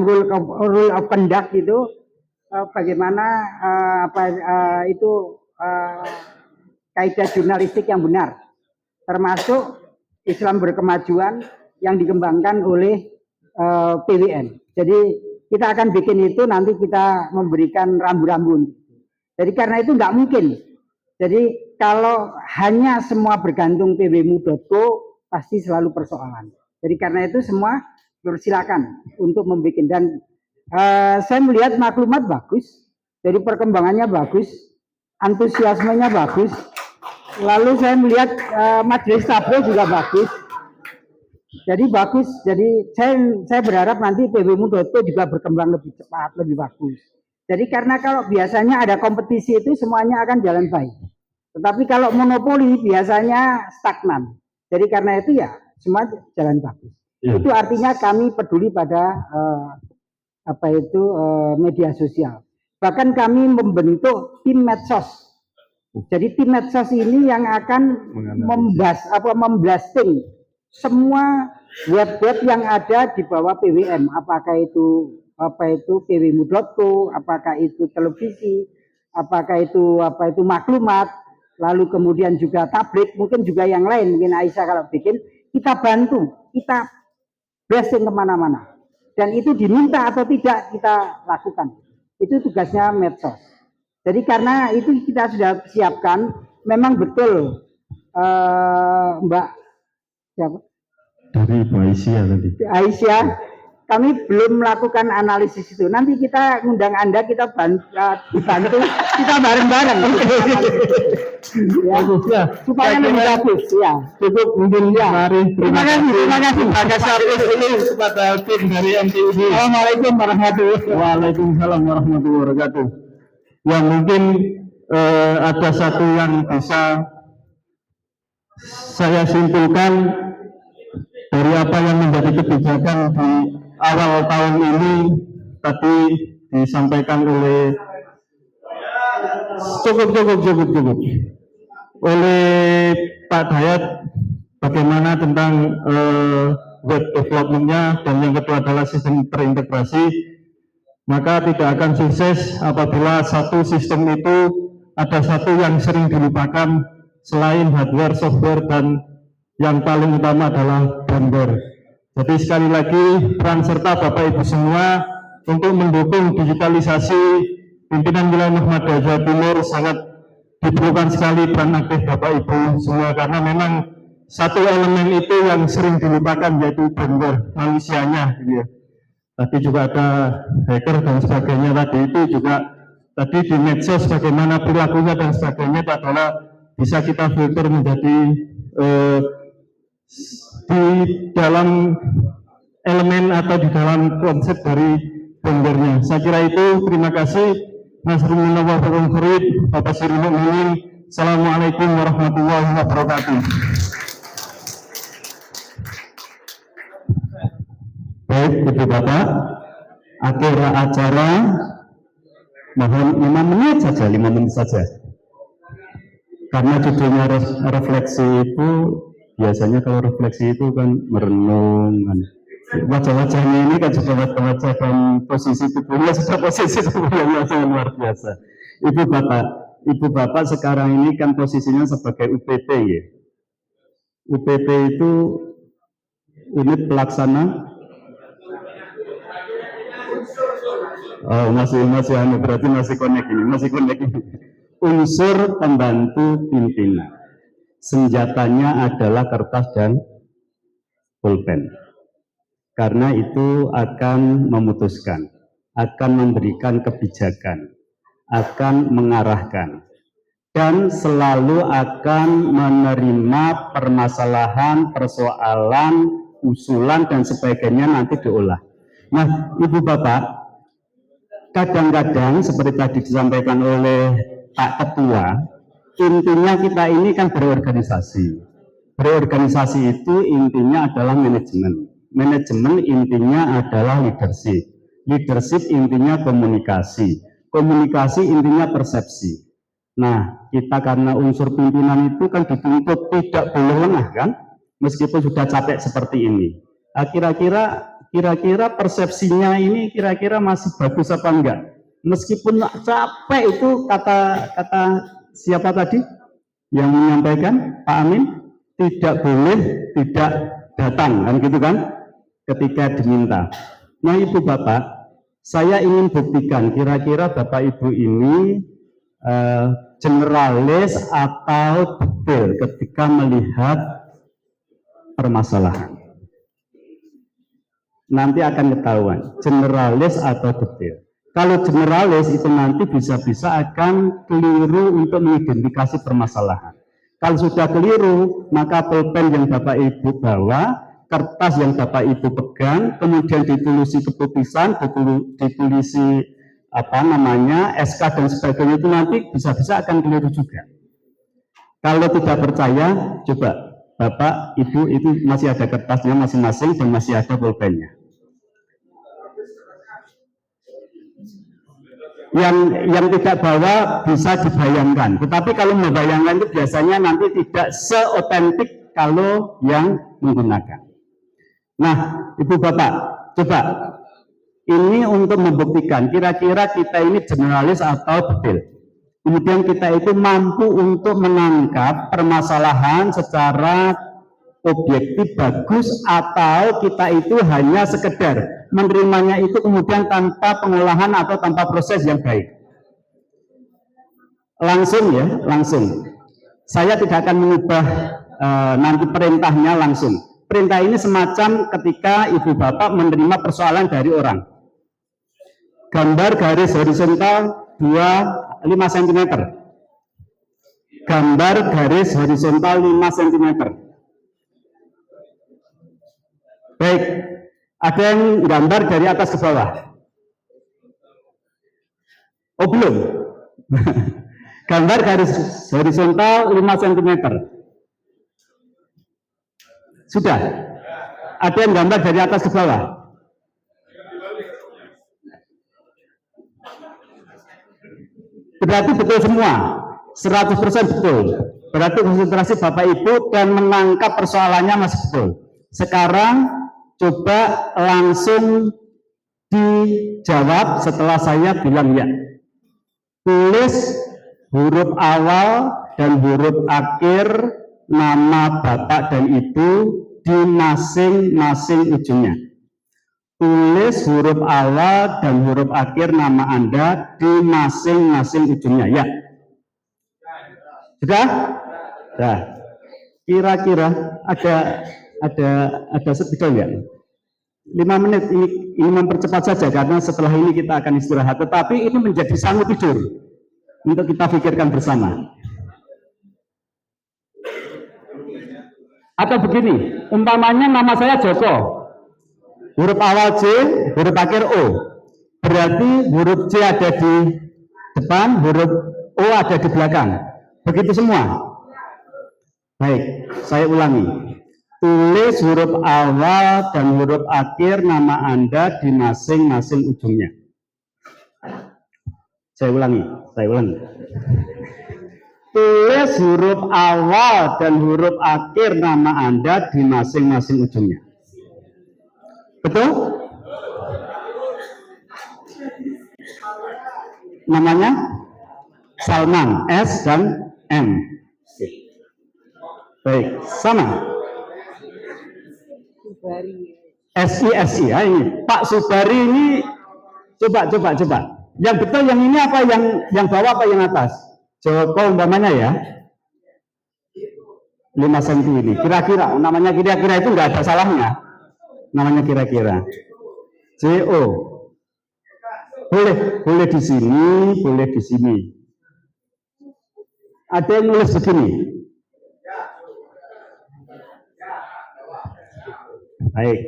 rule of conduct itu, bagaimana kaidah jurnalistik yang benar, termasuk Islam berkemajuan yang dikembangkan oleh PWN. Jadi kita akan bikin itu, nanti kita memberikan rambu-rambu. Jadi karena itu nggak mungkin. Jadi kalau hanya semua bergantung pwmu.co pasti selalu persoalan. Jadi karena itu semua silakan untuk membuat, dan saya melihat maklumat bagus, jadi perkembangannya bagus, antusiasmenya bagus. Lalu saya melihat majelis tablo juga bagus. Jadi bagus. Jadi saya berharap nanti pwmu.co juga berkembang lebih cepat, lebih bagus. Jadi karena kalau biasanya ada kompetisi itu semuanya akan jalan baik. Tetapi kalau monopoli biasanya stagnan. Jadi karena itu ya semua jalan bagus. Ya. Itu artinya kami peduli pada media sosial. Bahkan kami membentuk tim medsos. Jadi tim medsos ini yang akan memblasting semua web-web yang ada di bawah PWM, apakah itu pwmu.co, apakah itu televisi, apakah itu maklumat, lalu kemudian juga tablet, mungkin juga yang lain, mungkin Aisyah kalau bikin, kita bantu, kita blasting kemana-mana, dan itu diminta atau tidak kita lakukan, itu tugasnya medsos. Jadi karena itu kita sudah siapkan, memang betul Mbak siapa? Dari Ibu Aisyah tadi. Aisyah, kami belum melakukan analisis itu. Nanti kita ngundang Anda, kita dibantu, kita bareng-bareng. Ya, supaya lebih bagus. Ya, cukup mungkin ya. Mari, terima kasih. Ini kepada tim dari MTUD. Assalamualaikum warahmatullahi wabarakatuh. Waalaikumsalam warahmatullahi wabarakatuh. Ya mungkin ada satu yang bisa saya simpulkan dari apa yang menjadi kebijakan di awal tahun ini tadi disampaikan oleh cukup oleh Pak Dayat, bagaimana tentang web development-nya, dan yang kedua adalah sistem terintegrasi. Maka tidak akan sukses apabila satu sistem itu ada satu yang sering dilupakan selain hardware, software, dan yang paling utama adalah firmware. Jadi sekali lagi peran serta Bapak Ibu semua untuk mendukung digitalisasi pimpinan wilayah Muhammadiyah Jawa Timur sangat diperlukan sekali peran aktif Bapak Ibu semua, karena memang satu elemen itu yang sering dilupakan yaitu firmware manusianya gitu ya. Tadi juga ada hacker dan sebagainya, tadi itu juga tadi di medsos bagaimana perilakunya dan sebagainya, adalah bisa kita filter menjadi di dalam elemen atau di dalam konsep dari firmware-nya. Saya kira itu. Terima kasih. Nasrullah wa barakatuh. Bapak Sirul Mukminin. Assalamualaikum warahmatullahi wabarakatuh. Baik, Ibu Bapak, akhir acara mohon 5 menit saja, 5 menit saja. Karena judulnya refleksi itu, biasanya kalau refleksi itu kan merenung kan. wajah-wajahnya ini kan sudah wajah-wajah dan posisi tubuhnya sudah posisi tubuhnya sangat luar biasa. Ibu bapak sekarang ini kan posisinya sebagai UPT ya. UPT itu unit pelaksana. Oh masih berarti masih connect ini. Unsur pembantu pimpinan. Senjatanya adalah kertas dan pulpen. Karena itu akan memutuskan, akan memberikan kebijakan, akan mengarahkan, dan selalu akan menerima permasalahan, persoalan, usulan, dan sebagainya nanti diolah. Nah, Ibu Bapak, kadang-kadang seperti tadi disampaikan oleh Pak Ketua, intinya kita ini kan berorganisasi. Berorganisasi itu intinya adalah manajemen. Manajemen intinya adalah leadership. Leadership intinya komunikasi. Komunikasi intinya persepsi. Nah, kita karena unsur pimpinan itu kan dituntut tidak boleh lengah kan? Meskipun sudah capek seperti ini. Nah, kira-kira persepsinya ini kira-kira masih bagus apa enggak? Meskipun capek itu kata siapa tadi yang menyampaikan, Pak Amin, tidak boleh tidak datang kan gitu kan? Ketika diminta. Nah Ibu Bapak, saya ingin buktikan kira-kira Bapak Ibu ini generalis atau detail ketika melihat permasalahan. Nanti akan ketahuan generalis atau detail. Kalau generalis itu nanti bisa-bisa akan keliru untuk mengidentifikasi permasalahan. Kalau sudah keliru, maka pulpen yang Bapak Ibu bawa, kertas yang Bapak Ibu pegang, kemudian ditulisi keputusan, ditulisi SK dan sebagainya itu nanti bisa-bisa akan keliru juga. Kalau tidak percaya, coba Bapak Ibu itu masih ada kertasnya masing-masing dan masih ada pulpennya. Yang tidak bawa bisa dibayangkan, tetapi kalau membayangkan itu biasanya nanti tidak seotentik kalau yang menggunakan. Nah, Ibu Bapak, coba ini untuk membuktikan kira-kira kita ini generalis atau detail. Kemudian kita itu mampu untuk menangkap permasalahan secara objektif bagus atau kita itu hanya sekedar menerimanya itu kemudian tanpa pengolahan atau tanpa proses yang baik. Langsung. Saya tidak akan mengubah nanti perintahnya langsung. Perintah ini semacam ketika Ibu Bapak menerima persoalan dari orang. Gambar garis horizontal 5 cm. Gambar garis horizontal 5 cm. Baik, ada yang gambar dari atas ke bawah? Oh belum. Gambar garis horizontal 5 cm. Sudah? Ada yang gambar dari atas ke bawah? Berarti betul semua, 100% betul. Berarti konsentrasi Bapak Ibu dan menangkap persoalannya masih betul. Sekarang coba langsung dijawab setelah saya bilang ya. Tulis huruf awal dan huruf akhir nama Bapak dan Ibu di masing-masing ujungnya. Tulis huruf awal dan huruf akhir nama Anda di masing-masing ujungnya, ya. Sudah? Nah, kira-kira ada sekitar ya? 5 menit ini mempercepat saja karena setelah ini kita akan istirahat. Tetapi ini menjadi sangu tidur untuk kita pikirkan bersama. Atau begini, umpamanya nama saya Joko, huruf awal J, huruf akhir O. Berarti huruf J ada di depan, huruf O ada di belakang. Begitu semua. Baik, saya ulangi. Tulis huruf awal dan huruf akhir nama Anda di masing-masing ujungnya. Saya ulangi. Tulis huruf awal dan huruf akhir nama Anda di masing-masing ujungnya. Betul? Namanya Salman, S dan M. Baik, sama. SI ya ini. Pak Subari ini coba. Yang betul yang ini apa, yang bawah apa yang atas? Joko umpamanya ya. 5 cm ini. Kira-kira namanya kira-kira itu nggak ada salahnya. Namanya kira-kira. CO. Boleh di sini, boleh di sini. Ada yang nulis begini. Baik.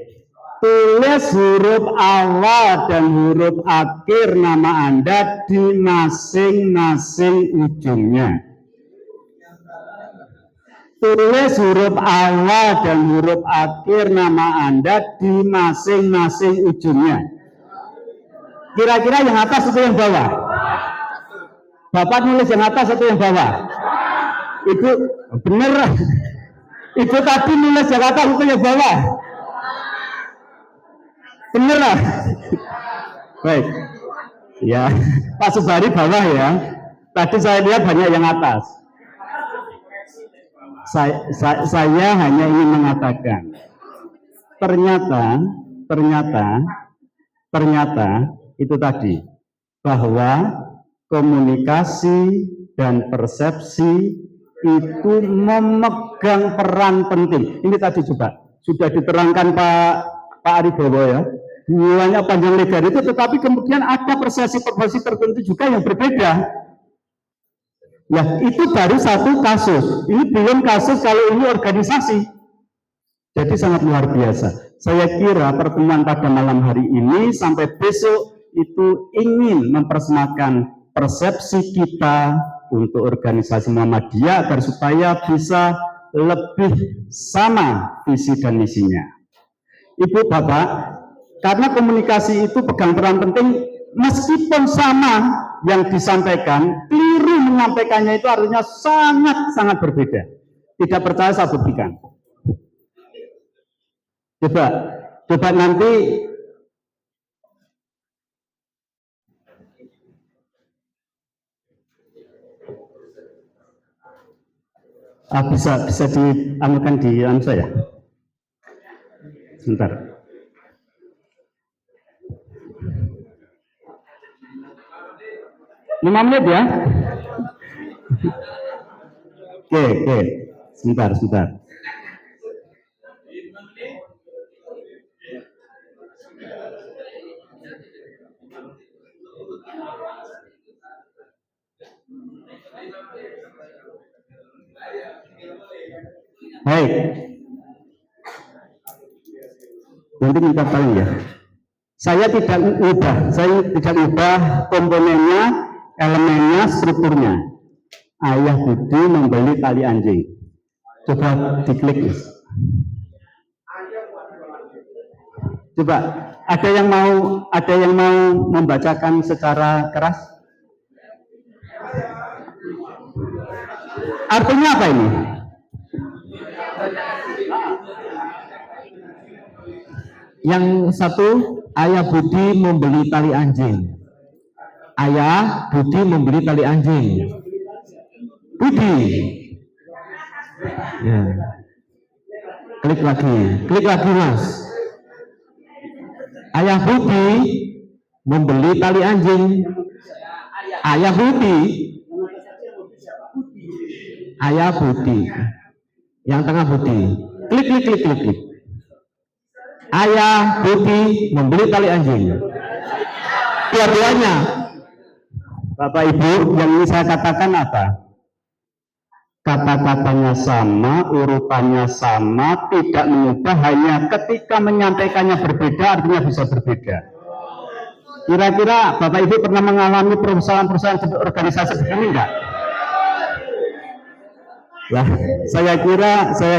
Tulis huruf awal dan huruf akhir nama Anda di masing-masing ujungnya. Tulis huruf awal dan huruf akhir nama Anda di masing-masing ujungnya. Kira-kira yang atas atau yang bawah? Bapak nulis yang atas atau yang bawah? Ibu, bener. Ibu tadi nulis yang atas atau yang bawah? Bener lah. Baik. Ya, Pak Subari bawah ya. Tadi saya lihat banyak yang atas. Saya hanya ingin mengatakan, ternyata itu tadi, bahwa komunikasi dan persepsi itu memegang peran penting. Ini tadi coba sudah diterangkan Pak Aribowo ya. Hubungannya panjang lebar itu, tetapi kemudian ada persepsi tertentu juga yang berbeda. Ya, itu baru satu kasus. Ini belum kasus kalau ini organisasi. Jadi sangat luar biasa. Saya kira pertemuan pada malam hari ini sampai besok itu ingin mempersembahkan persepsi kita untuk organisasi Muhammadiyah agar supaya bisa lebih sama visi dan misinya. Ibu Bapak, karena komunikasi itu pegang peran penting, meskipun sama yang disampaikan, keliru menyampaikannya itu artinya sangat berbeda. Tidak percaya saya buktikan. Coba nanti bisa dianukan di saya. Sebentar. Lima menit ya. Oke. Sebentar. Baik. Nanti kita paling ya. Saya tidak ubah komponennya, elemennya, strukturnya. Ayah Budi membeli tali anjing. Coba diklik. Coba ada yang mau membacakan secara keras? Artinya apa ini? Yang satu, Ayah Budi membeli tali anjing. Ayah Budi membeli tali anjing. Budi. Ya. Klik lagi Mas. Ayah Budi membeli tali anjing. Ayah Budi. Yang tengah Budi. Klik. Ayah Budi membeli tali anjing. Dua-duanya. Bapak Ibu, yang ini saya katakan apa? Kata-katanya sama, urutannya sama, tidak mengubah, hanya ketika menyampaikannya berbeda, artinya bisa berbeda. Kira-kira Bapak Ibu pernah mengalami persoalan-persoalan organisasi begini enggak? Lah, saya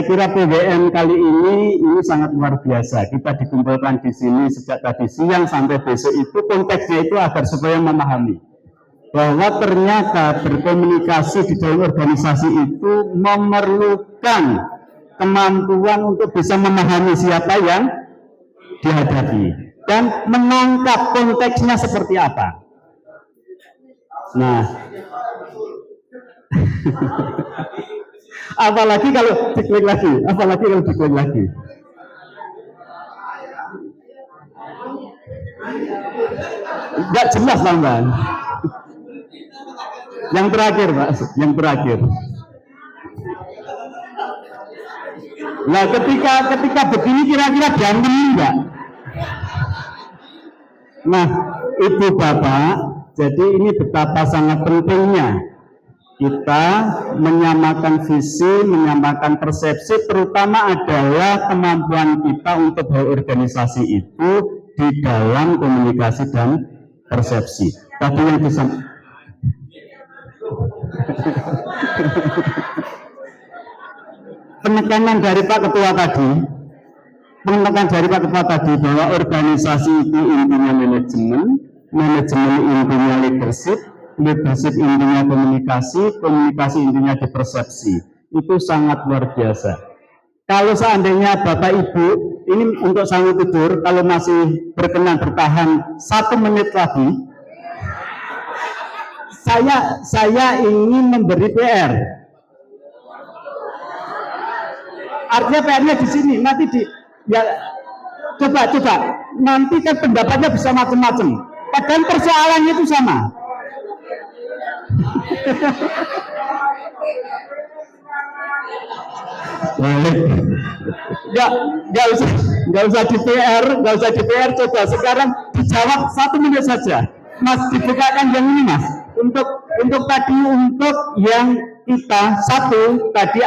kira PWN kali ini sangat luar biasa. Kita dikumpulkan di sini sejak tadi siang sampai besok itu, konteksnya itu agar supaya memahami bahwa ternyata berkomunikasi di dalam organisasi itu memerlukan kemampuan untuk bisa memahami siapa yang dihadapi dan menangkap konteksnya seperti apa. Nah, apalagi kalau diklik lagi, nggak jelas tambahan. Yang terakhir, Pak, yang terakhir. Nah, ketika begini kira-kira diampuni enggak? Nah, Ibu Bapak, jadi ini betapa sangat pentingnya kita menyamakan visi, menyamakan persepsi, terutama adalah kemampuan kita untuk berorganisasi itu di dalam komunikasi dan persepsi. Tadi yang disampaikan penekanan dari Pak Ketua tadi, bahwa organisasi itu intinya manajemen, manajemen intinya leadership, leadership intinya komunikasi, komunikasi intinya di persepsi. Itu sangat luar biasa. Kalau seandainya Bapak Ibu, ini untuk sang tidur, kalau masih berkenan bertahan 1 menit lagi, saya ingin memberi PR. Artinya PR-nya di sini, nanti coba nanti kan pendapatnya bisa macam-macam, padahal persoalannya itu sama. Nggak usah di PR, coba sekarang dijawab 1 menit saja. Mas, dibukakan yang ini, Mas, untuk tadi, untuk yang kita satu tadi.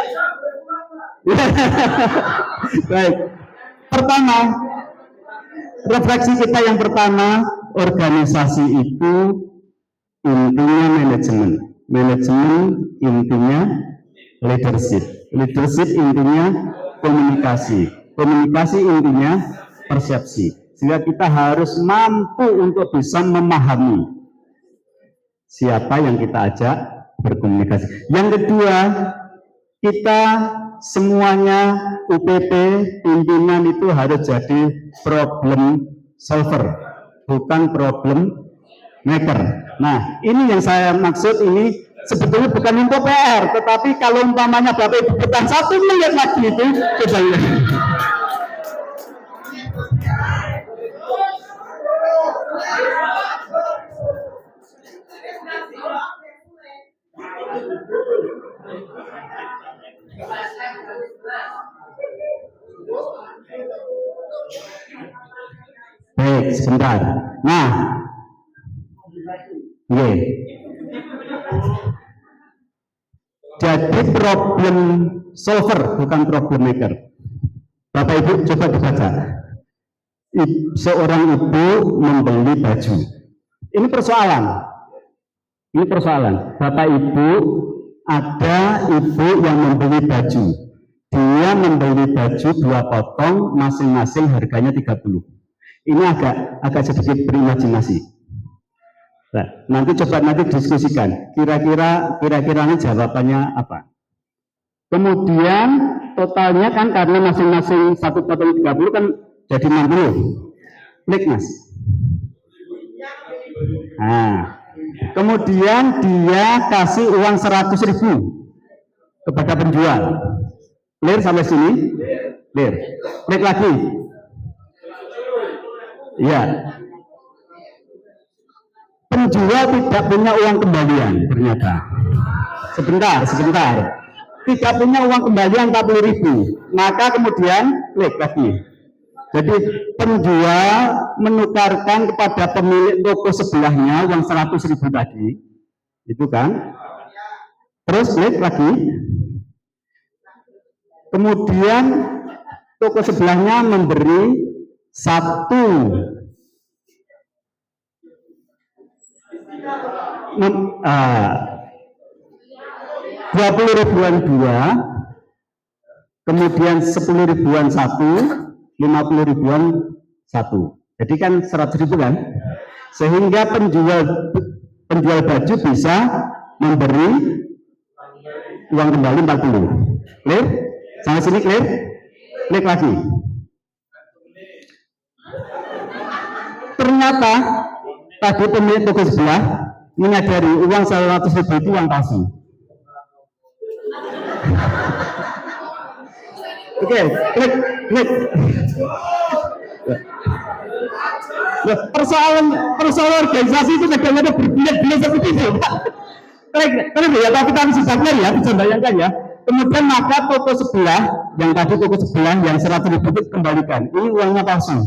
Baik, pertama, refleksi kita yang pertama, organisasi itu intinya manajemen intinya leadership intinya komunikasi intinya persepsi, sehingga kita harus mampu untuk bisa memahami siapa yang kita ajak berkomunikasi. Yang kedua, kita semuanya UPP pimpinan itu harus jadi problem solver, bukan problem maker. Nah, ini yang saya maksud, ini sebetulnya bukan untuk PR, tetapi kalau umpamanya Bapak Ibu bertahan 1 menit lagi itu, coba lihat. Baik, sebentar. Nah, jadi problem solver bukan problem maker. Bapak Ibu coba dibaca. Seorang ibu membeli baju. Ini persoalan. Bapak Ibu, ada ibu yang membeli baju. Dia membeli baju 2 potong, masing-masing harganya 30. Ini agak sedikit berimajinasi. Nah, nanti diskusikan. Kira-kira ini jawabannya apa? Kemudian totalnya kan karena masing-masing 1 potong 30 kan jadi 60. Klik, Mas. Nah, kemudian dia kasih uang 100.000 kepada penjual. Clear sampai sini? Clear. Klik lagi. Ya. Penjual tidak punya uang kembalian ternyata. Sebentar. Tidak punya uang kembalian 40.000. Maka kemudian klik lagi. Jadi penjual menukarkan kepada pemilik toko sebelahnya uang 100.000 tadi. Itu kan? Terus klik lagi. Kemudian toko sebelahnya memberi 20 ribuan 2, kemudian 10 ribuan 1, 50 ribuan 1. Jadi kan 100.000 kan? Sehingga penjual baju bisa memberi uang kembali 40. Clear? Sampai sini clear? Klik lagi. ternyata tadi pemilik toko sebelah menyadari uang 100.000 itu uang palsu. Oke, klik. Nah, persoalan organisasi itu kadang-kadang berbiak-biak seperti itu. Klik ya, tapi kita harus sadar ya, bisa bayangkan ya. Kemudian maka toko sebelah, yang tadi toko sebelah yang 100.000 itu kembalikan. Ini uangnya palsu.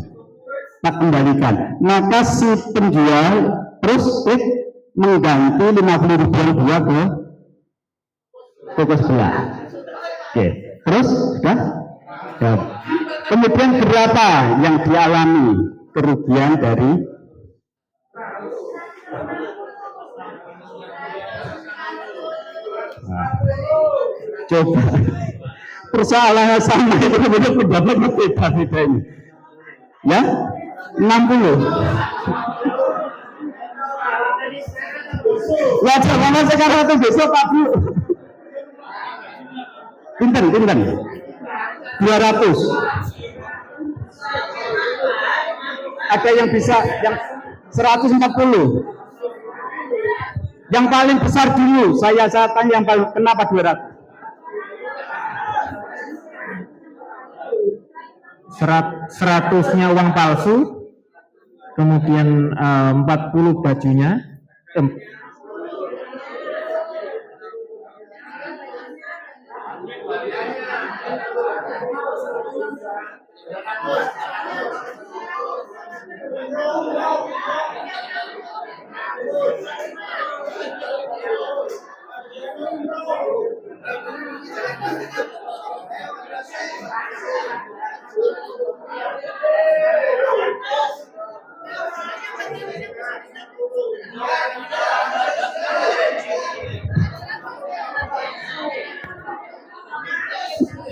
Tak kembalikan. Maka si penjual terus mengganti 50.000 yang dia ke toko sebelah. Oke, terus sudah? Ya. Kemudian berapa yang dialami kerugian dari coba persoalannya sama itu kemudian pendapat berbeda ini ya 60 wajah mana sekarang atau besok Pak Bu pinten 200 ada yang bisa yang 140 yang paling besar dulu saya tanya yang paling kenapa 200 100-nya uang palsu, kemudian 40 bajunya,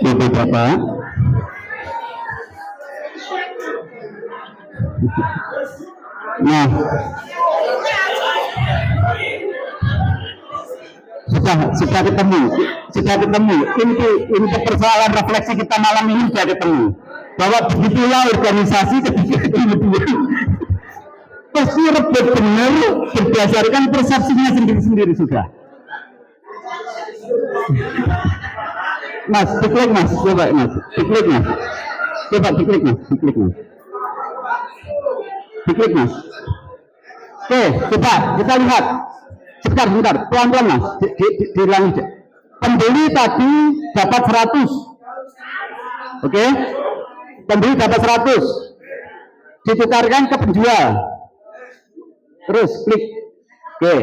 Ibu Bapak, nah sudah ketemu inti persoalan refleksi kita malam ini sudah ketemu bahwa begitulah organisasi kemudian pasti rebut benar berdasarkan persepsinya sendiri-sendiri sudah. Mas, diklik mas, coba mas, diklik mas, coba diklik mas. Oke, coba kita lihat, sebentar, pelan-pelan mas, diulangi. Pembeli tadi dapat 100, oke, pembeli dapat 100, ditukarkan ke penjual, terus klik, oke,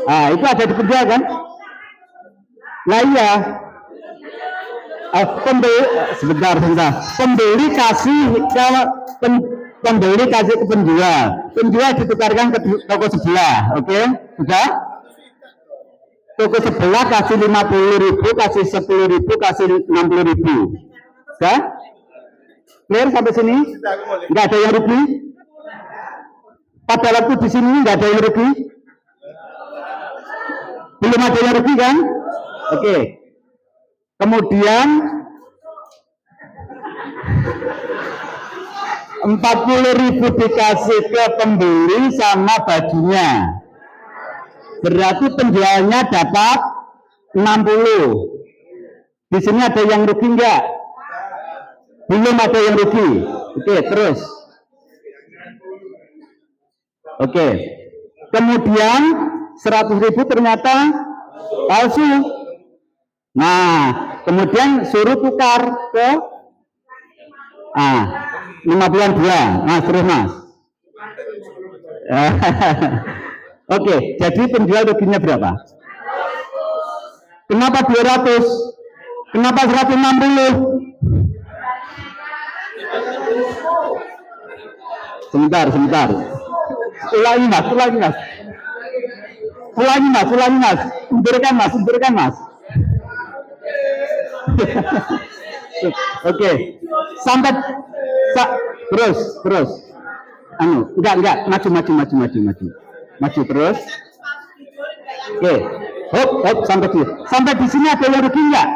nah itu ada di penjual kan? Nah iya. Pembeli kasih ke penjual ditukarkan ke toko sebelah, oke? Sudah? Toko sebelah kasih 50.000, kasih 10.000, kasih 60.000. Sudah? Clear sampai sini? Nggak ada yang rugi? Pada waktu di sini nggak ada yang rugi? Belum ada yang rugi kan? Oke. Kemudian 40.000 dikasih ke pembeli sama bajunya, berarti penjualnya dapat 60. Di sini ada yang rugi enggak? Belum ada yang rugi. Oke, terus. Oke. Kemudian 100.000 ternyata palsu. Nah, kemudian suruh tukar ke 52. Nah, terus mas. Oke, jadi penjual ruginya berapa? Kenapa 200? Kenapa 160? Sebentar. Ulangi mas. Unturkan mas. Oke. Sampai terus. Enggak, maju terus. Oke. Hop, sampai di sini ada yang rugi enggak?